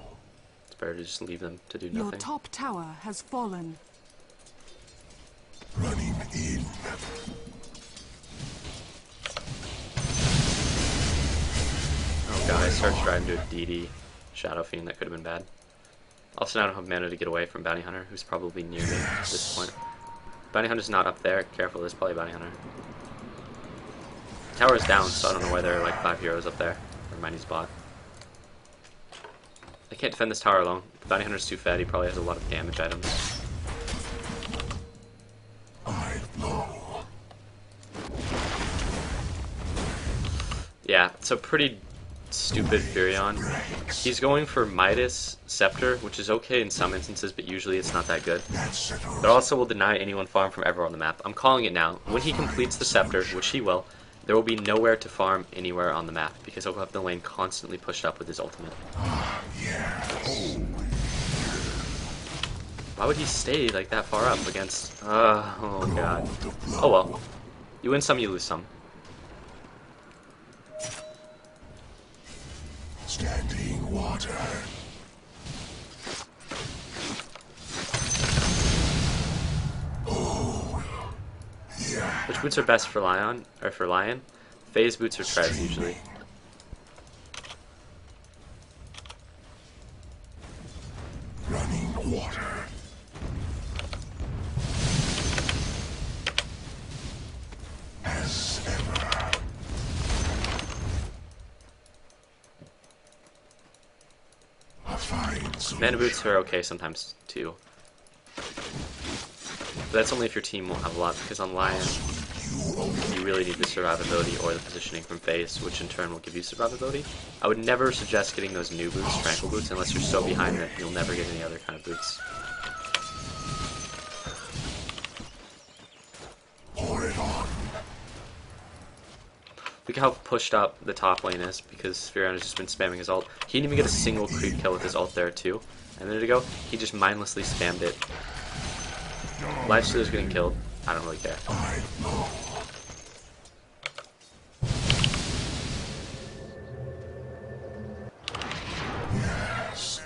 It's better to just leave them to do Your nothing. top tower has fallen. Running in. Oh god, I started trying to do a DD Shadow Fiend, that could have been bad. Also now I don't have mana to get away from Bounty Hunter, who's probably near me at this point. Bounty Hunter's not up there, careful, there's probably Bounty Hunter. Tower's down, so I don't know why there are like 5 heroes up there. Or Mighty's bot. I can't defend this tower alone. The Bounty Hunter's too fat, he probably has a lot of damage items. I know. Yeah, it's a pretty stupid Furion. He's going for Midas Scepter, which is okay in some instances, but usually it's not that good. That's it. It also will deny anyone farm from everywhere on the map. I'm calling it now. When he completes the Scepter, which he will, there will be nowhere to farm anywhere on the map, because he'll have the lane constantly pushed up with his ultimate. Why would he stay like that far up against... oh god. Oh well. You win some, you lose some. Standing water. Oh, yeah. Which boots are best for Lion? Or for Lion? Phase boots or treads usually. Running water. As ever. A fine solution. Mana boots are okay sometimes too. But that's only if your team won't have a lot, because on Lion you really need the survivability or the positioning from phase, which in turn will give you survivability. I would never suggest getting those new boots, tranquil boots, unless you're so behind that you'll never get any other kind of boots. Pour it on. Look at how pushed up the top lane is, because Furion has just been spamming his ult. He didn't even get a single creep kill with his ult there too. A minute ago, he just mindlessly spammed it. Lifestealer's getting killed. I don't really care. I know. Yes.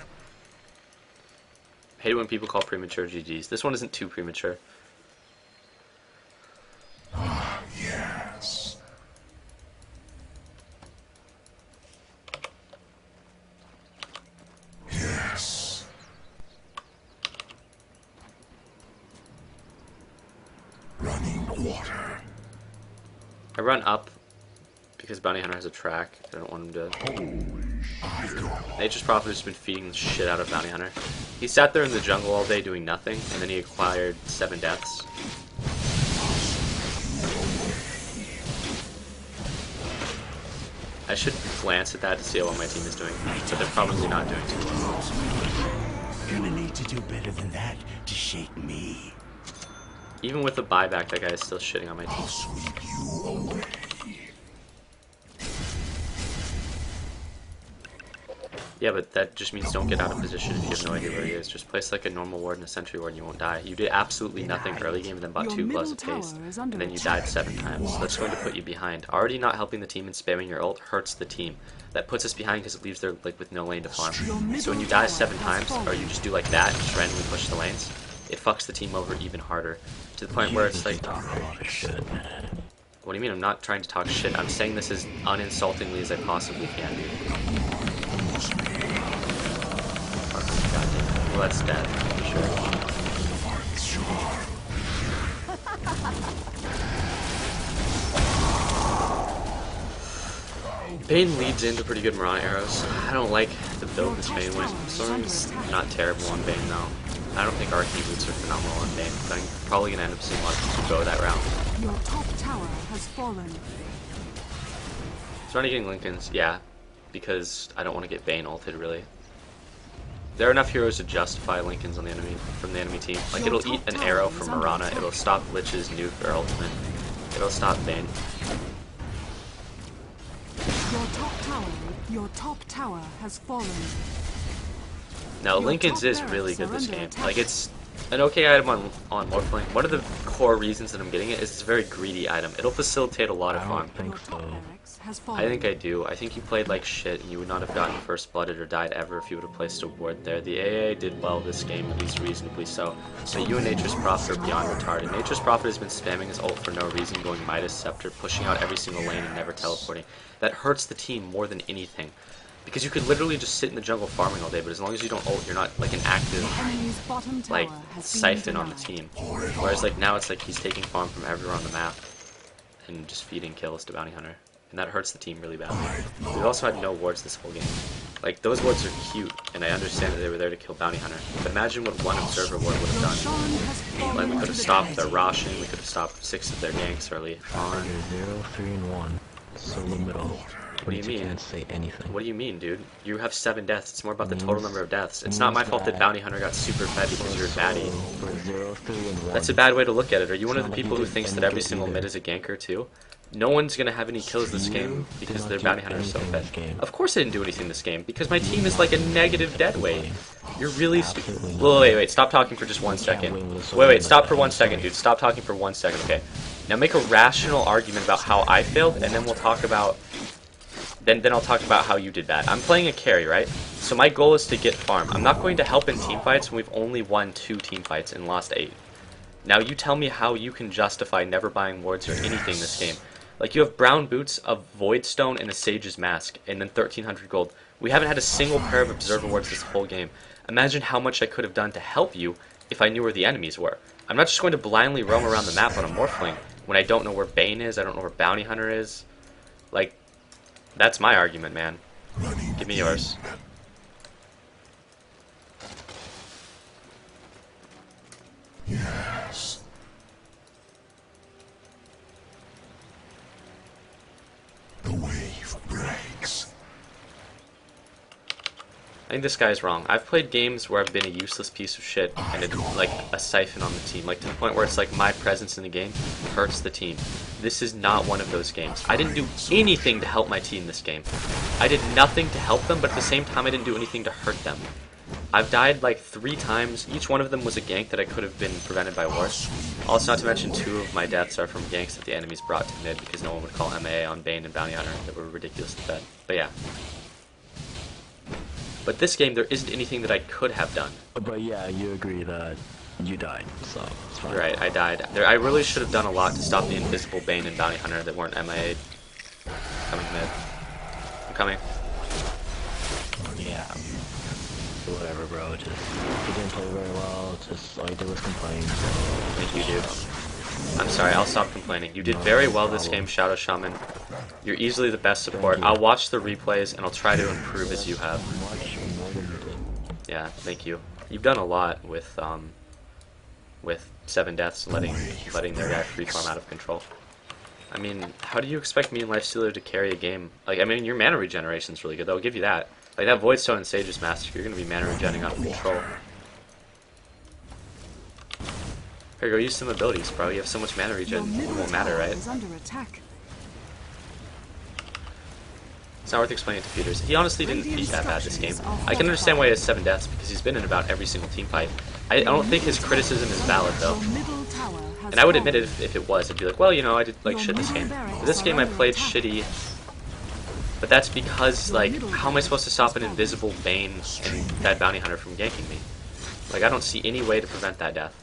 I hate it when people call premature GGs. This one isn't too premature. Yes. Yes. Running water. I run up because Bounty Hunter has a track. I don't want him to... I go. Nature's Prophet has been feeding the shit out of Bounty Hunter. He sat there in the jungle all day doing nothing, and then he acquired 7 deaths. I should glance at that to see how well my team is doing, but they're probably not doing too well. Gonna need to do better than that to shake me. Even with the buyback, that guy is still shitting on my team. I'll sweep you away. Yeah, but that just means don't get out of position if you have no idea where he is. Just place like a normal ward and a sentry ward and you won't die. You did absolutely nothing early game and then bought Your 2 middle gloves of taste. tower is And under then you attack. died 7 times. So that's going to put you behind. Already not helping the team and spamming your ult hurts the team. That puts us behind because it leaves there like with no lane to farm. So when you die 7 times, or you just do like that and just randomly push the lanes, it fucks the team over even harder. To the point where it's like... What do you mean? I'm not trying to talk shit. I'm saying this as uninsultingly as I possibly can, dude. Well, that's dead, for sure. Bane leads into pretty good Mirana arrows. I don't like the build this Bane with. Storm's not terrible on Bane, though. I don't think Arcane boots are phenomenal on Bane, but I'm probably going to end up seeing a lot of people go that route. Your top tower has fallen. So I'm getting Lincolns, yeah, because I don't want to get Bane ulted, really. There are enough heroes to justify Lincolns on the enemy from the enemy team. Like, it'll eat an arrow from Mirana, it'll stop Lich's nuke or ultimate, it'll stop Bane. Your top tower has fallen. Now, Lincoln's is really good this game. Like, it's an okay item on Morphling. One of the core reasons that I'm getting it is it's a very greedy item. It'll facilitate a lot of farm. I think I do. I think you played like shit and you would not have gotten first blooded or died ever if you would have placed a ward there. The AA did well this game, at least reasonably so. But you and Nature's Prophet are beyond retarded. Nature's Prophet has been spamming his ult for no reason, going Midas Scepter, pushing out every single lane and never teleporting. That hurts the team more than anything. Because you could literally just sit in the jungle farming all day, but as long as you don't ult, you're not like an active like siphon on the team. Whereas like now it's like he's taking farm from everywhere on the map and just feeding kills to Bounty Hunter. And that hurts the team really badly. We've also had no wards this whole game. Like, those wards are cute, and I understand that they were there to kill Bounty Hunter. But imagine what one Observer ward would have done. Like, we could have stopped their Roshan, we could have stopped 6 of their ganks early on. 0, 3, and 1. So the middle. What do you mean? Can't say anything. What do you mean, dude? You have 7 deaths. It's more about the total number of deaths. It's not my fault that Bounty Hunter got super fed because you're a baddie. For 0, 3, and 1. That's a bad way to look at it. Are you one of the people who thinks that every single mid is a ganker too? No one's gonna have any kills this game because their Bounty Hunter is so fed. Of course I didn't do anything this game, because my team is like a negative dead weight. You're really stupid. Well, wait, stop talking for just 1 second. Wait, stop for 1 second, dude. Stop talking for 1 second, okay? Now make a rational argument about how I failed, and then we'll talk about... Then I'll talk about how you did bad. I'm playing a carry, right? So my goal is to get farm. I'm not going to help in team fights when we've only won 2 team fights and lost 8. Now you tell me how you can justify never buying wards or anything this game. Like, you have brown boots, a void stone, and a sage's mask, and then 1300 gold. We haven't had a single pair of observer wards this whole game. Imagine how much I could have done to help you if I knew where the enemies were. I'm not just going to blindly roam around the map on a Morphling when I don't know where Bane is, I don't know where Bounty Hunter is. Like, that's my argument, man. Give me yours. Yes. The wave breaks. I think this guy's wrong. I've played games where I've been a useless piece of shit and it's like a siphon on the team, like to the point where it's like my presence in the game hurts the team. This is not one of those games. I didn't do anything to help my team this game. I did nothing to help them, but at the same time I didn't do anything to hurt them. I've died like 3 times. Each one of them was a gank that I could have been prevented by wards. Also, not to mention 2 of my deaths are from ganks that the enemies brought to mid because no one would call MA on Bane and Bounty Hunter that were ridiculously fed. But yeah. But this game, there isn't anything that I could have done. But yeah, you agree that you died, so it's fine. Right, I died. I really should have done a lot to stop the invisible Bane and Bounty Hunter that weren't MIA'd. Coming mid. I'm coming. Yeah. Whatever, bro. Just, you didn't play very well. Just all you did was complain. So. Thank you, dude. I'm sorry, I'll stop complaining. You did very well this game, Shadow Shaman. You're easily the best support. I'll watch the replays and I'll try to improve as you have. Yeah, thank you. You've done a lot with 7 deaths and letting their guy free farm out of control. I mean, how do you expect me and Lifestealer to carry a game? Like, I mean, your mana regeneration's really good, though. I'll give you that. Like, that Voidstone and Sage's Master, you're gonna be mana regenning out of control. Here, go use some abilities, bro. You have so much mana regen, it won't matter, right? It's not worth explaining to Peters. He honestly didn't beat that bad this game. I can understand why he has 7 deaths, because he's been in about every single team fight. I don't think his criticism is valid, though. And I would admit it if it was. I'd be like, well, you know, I did like shit this game. But this game I played shitty. But that's because, like, how am I supposed to stop an invisible Bane and that bounty hunter from ganking me? Like, I don't see any way to prevent that death.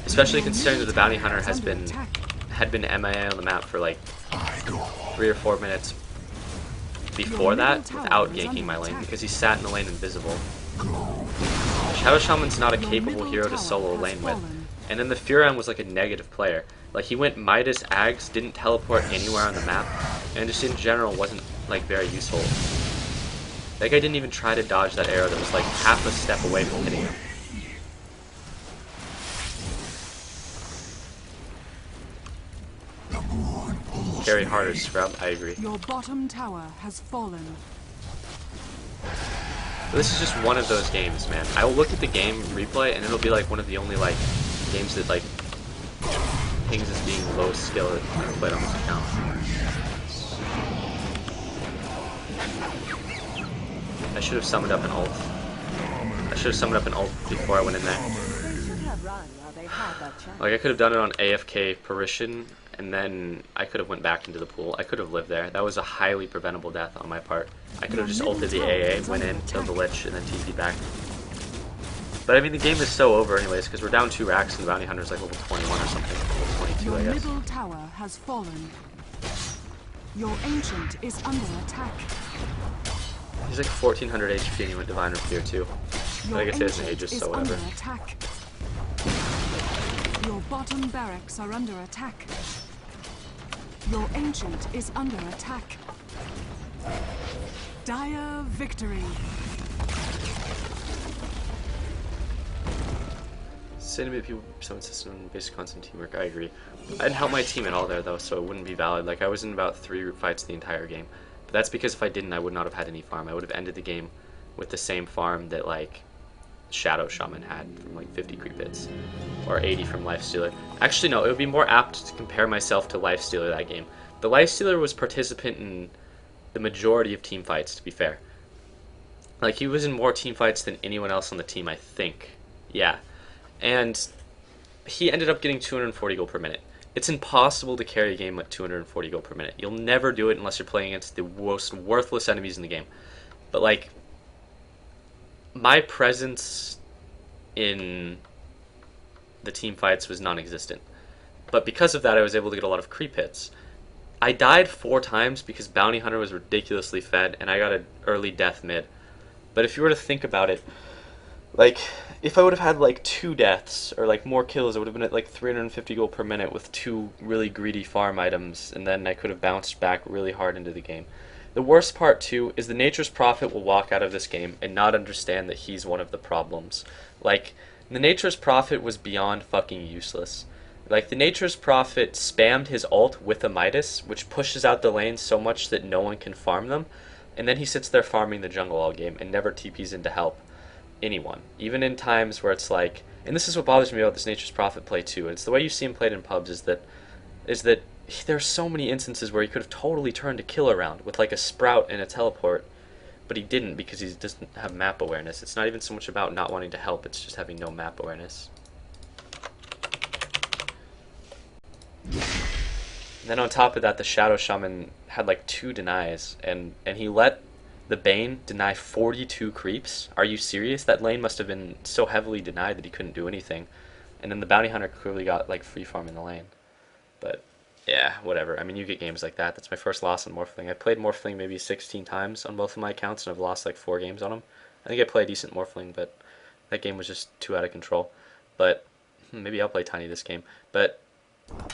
Especially considering that the bounty hunter had been MIA on the map for like 3 or 4 minutes before that without ganking my lane because he sat in the lane invisible. Shadow Shaman's not a capable hero to solo lane with. And then the Furon was like a negative player. Like he went Midas Ags, didn't teleport anywhere on the map, and just in general wasn't like very useful. That guy didn't even try to dodge that arrow that was like half a step away from hitting him. Carry harder, scrub. I agree. Your bottom tower has fallen. But this is just one of those games, man. I will look at the game replay, and it'll be like one of the only like games that like things as being low skill that I've played on this account. I should have summoned up an ult. I should have summoned up an ult before I went in there. Like I could have done it on AFK Parisian, and then I could have went back into the pool. I could have lived there. That was a highly preventable death on my part. I could have just ulted the AA, went in, killed the Lich, and then TP'd back. But I mean, the game is so over anyways, because we're down 2 racks and the bounty hunter's like level 21 or something. Level 22, I guess. Your middle tower has fallen. Your ancient is under attack. He's like 1400 HP and he went Divine Repair too. But I guess he has an Aegis, so whatever. Your bottom barracks are under attack. Your ancient is under attack. Dire victory. Cinnamon people summon system and basic constant teamwork, I agree. I didn't help my team at all there though, so it wouldn't be valid. Like I was in about 3 group fights the entire game. But that's because if I didn't, I would not have had any farm. I would have ended the game with the same farm that like Shadow Shaman had from like 50 creep hits. Or 80 from Lifestealer. Actually no, it would be more apt to compare myself to Lifestealer that game. The Lifestealer was participant in the majority of team fights, to be fair. Like he was in more team fights than anyone else on the team, I think. Yeah. And he ended up getting 240 gold per minute. It's impossible to carry a game at 240 gold per minute. You'll never do it unless you're playing against the most worthless enemies in the game. But like, my presence in the team fights was non-existent. But because of that, I was able to get a lot of creep hits. I died 4 times because Bounty Hunter was ridiculously fed, and I got an early death mid. But if you were to think about it, like, if I would have had like 2 deaths or like more kills, I would have been at like 350 gold per minute with 2 really greedy farm items, and then I could have bounced back really hard into the game. The worst part too is the Nature's Prophet will walk out of this game and not understand that he's one of the problems. Like, the Nature's Prophet was beyond fucking useless. Like, the Nature's Prophet spammed his ult with a Midas, which pushes out the lanes so much that no one can farm them, and then he sits there farming the jungle all game and never TPs in to help anyone. Even in times where it's like, and this is what bothers me about this Nature's Prophet play too, it's the way you see him played in pubs, is that there's so many instances where he could have totally turned a kill around with like a sprout and a teleport, but he didn't because he doesn't have map awareness. It's not even so much about not wanting to help, it's just having no map awareness. And then on top of that, the Shadow Shaman had like 2 denies, and he let the Bane deny 42 creeps. Are you serious? That lane must have been so heavily denied that he couldn't do anything. And then the Bounty Hunter clearly got like free farm in the lane. But yeah, whatever. I mean, you get games like that. That's my first loss on Morphling. I played Morphling maybe 16 times on both of my accounts, and I've lost like 4 games on them. I think I play a decent Morphling, but that game was just too out of control. But maybe I'll play Tiny this game. But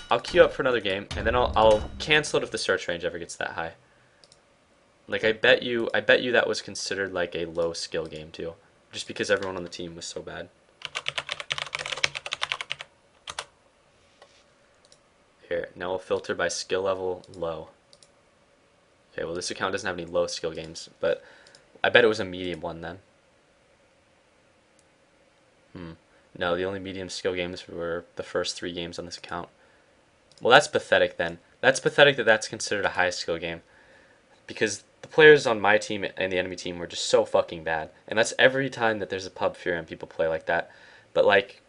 I'll queue up for another game, and then I'll cancel it if the search range ever gets that high. Like, I bet you that was considered like a low skill game too, just because everyone on the team was so bad. Here, now we'll filter by skill level low. Okay, well this account doesn't have any low skill games, but I bet it was a medium one then. No, the only medium skill games were the first 3 games on this account. Well, that's pathetic then. That's pathetic that that's considered a high skill game. Because the players on my team and the enemy team were just so fucking bad. And that's every time that there's a pub fear and people play like that. But like,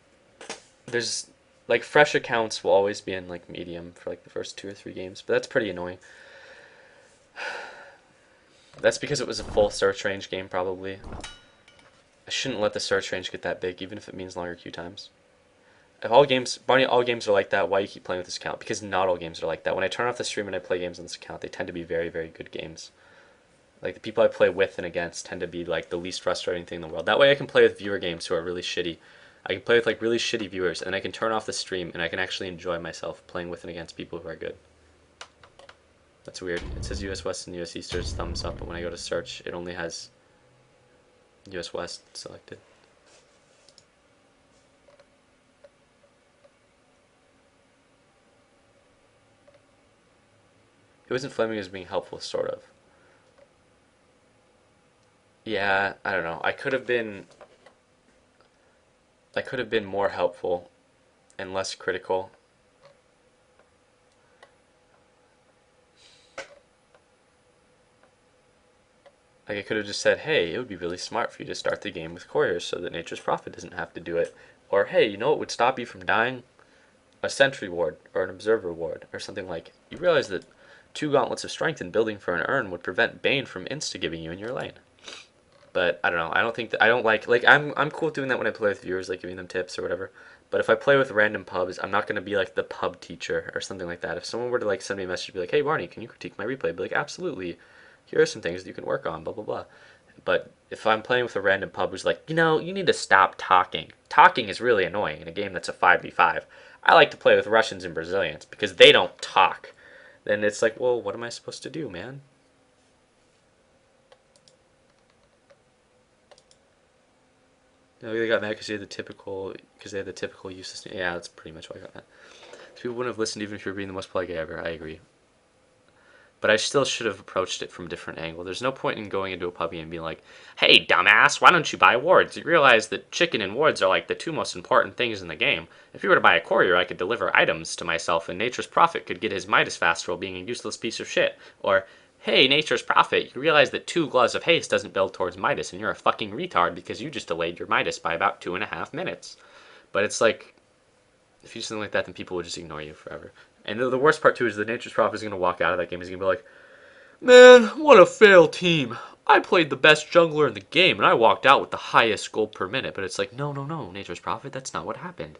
there's like fresh accounts will always be in like medium for like the first 2 or 3 games, but that's pretty annoying. That's because it was a full search range game probably. I shouldn't let the search range get that big, even if it means longer queue times. If all games, Barney, all games are like that, why you keep playing with this account? Because not all games are like that. When I turn off the stream and I play games on this account, they tend to be very, very good games. Like the people I play with and against tend to be like the least frustrating thing in the world. That way I can play with viewer games who are really shitty. I can play with like really shitty viewers, and I can turn off the stream and I can actually enjoy myself playing with and against people who are good. That's weird. It says US West and US East is thumbs up, but when I go to search, it only has US West selected. It wasn't flaming as being helpful, sort of. Yeah, I don't know. I could have been more helpful and less critical. Like I could have just said, hey, it would be really smart for you to start the game with couriers so that Nature's Prophet doesn't have to do it. Or, hey, you know what would stop you from dying? A sentry ward or an observer ward or something like. You realize that 2 gauntlets of strength and building for an urn would prevent Bane from insta-giving you in your lane. But I don't know. I don't think that I don't like I'm cool doing that when I play with viewers, like giving them tips or whatever. But if I play with random pubs, I'm not gonna be like the pub teacher or something like that. If someone were to like send me a message, be like, "Hey Barney, can you critique my replay?" I'd be like, "Absolutely. Here are some things that you can work on." Blah blah blah. But if I'm playing with a random pub who's like, you need to stop talking. Talking is really annoying in a game that's a 5v5. I like to play with Russians and Brazilians because they don't talk. Then it's like, well, what am I supposed to do, man? No, they got mad because they had the typical useless. Yeah, that's pretty much why I got mad. So people wouldn't have listened even if you were being the most polite guy ever. I agree. But I still should have approached it from a different angle. There's no point in going into a pub and being like, hey, dumbass, why don't you buy wards? You realize that chicken and wards are like the 2 most important things in the game. If you were to buy a courier, I could deliver items to myself, and Nature's Prophet could get his Midas faster while being a useless piece of shit. Or, hey, Nature's Prophet, you realize that 2 Gloves of Haste doesn't build towards Midas, and you're a fucking retard because you just delayed your Midas by about 2.5 minutes. But it's like, if you do something like that, then people would just ignore you forever. And the worst part, too, is the Nature's Prophet is going to walk out of that game. He's going to be like, man, what a fail team. I played the best jungler in the game, and I walked out with the highest gold per minute. But it's like, no, Nature's Prophet, that's not what happened.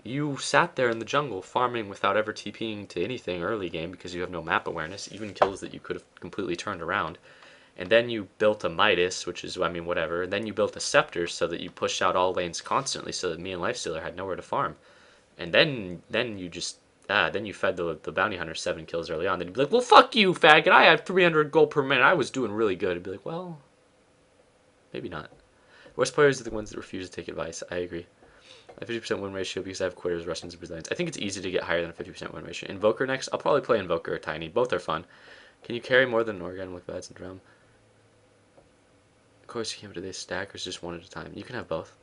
You sat there in the jungle farming without ever TPing to anything early game because you have no map awareness, even kills that you could have completely turned around. And then you built a Midas, which is, I mean, whatever. And then you built a Scepter so that you pushed out all lanes constantly so that me and Lifestealer had nowhere to farm. And then you just, then you fed the bounty hunter 7 kills early on. Then you'd be like, well, fuck you, faggot. I had 300 gold per minute. I was doing really good. I'd be like, well, maybe not. Worst players are the ones that refuse to take advice. I agree. A 50% win ratio because I have quitters, Russians, and Brazilians. I think it's easy to get higher than a 50% win ratio. Invoker next? I'll probably play Invoker or Tiny. Both are fun. Can you carry more than an organ with Bad Syndrome? Of course you can, but do they stack or is just one at a time? You can have both.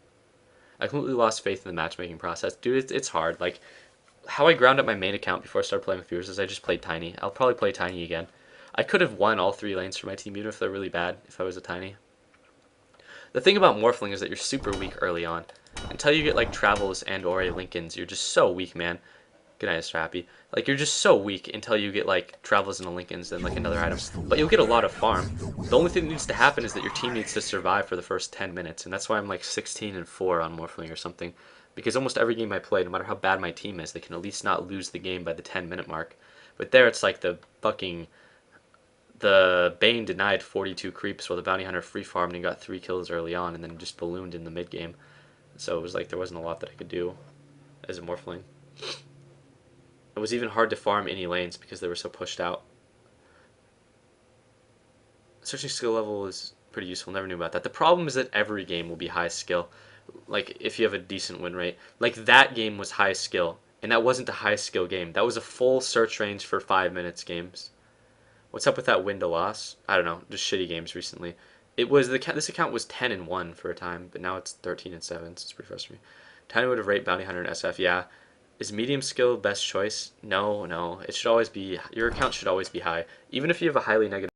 I completely lost faith in the matchmaking process. Dude, it's hard. Like, how I ground up my main account before I started playing with viewers is I just played Tiny. I'll probably play Tiny again. I could have won all 3 lanes for my team, even if they're really bad, if I was a Tiny. The thing about Morphling is that you're super weak early on. Until you get, like, Travels and or a Lincolns, you're just so weak, man. Good night, Strappy. Like, you're just so weak until you get, like, Travels and a Lincolns, then, like, another item. But you'll get a lot of farm. The only thing that needs to happen is that your team needs to survive for the first 10 minutes, and that's why I'm, like, 16-4 on Morphling or something. Because almost every game I play, no matter how bad my team is, they can at least not lose the game by the 10-minute mark. But there, it's like the Bane denied 42 creeps while the Bounty Hunter free farmed and got 3 kills early on, and then just ballooned in the mid game. So it was like there wasn't a lot that I could do as a Morphling. It was even hard to farm any lanes because they were so pushed out. Searching skill level is pretty useful. Never knew about that. The problem is that every game will be high skill. Like, if you have a decent win rate. Like, that game was high skill, and that wasn't a high skill game. That was a full search range for 5 minutes games. What's up with that win to loss? I don't know. Just shitty games recently. It was this account was 10-1 for a time, but now it's 13-7. So it's pretty frustrating. Tiny would have raped Bounty Hunter and SF. Yeah, Is medium skill best choice? No, no. It should always be, your account should always be high. Even if you have a highly negative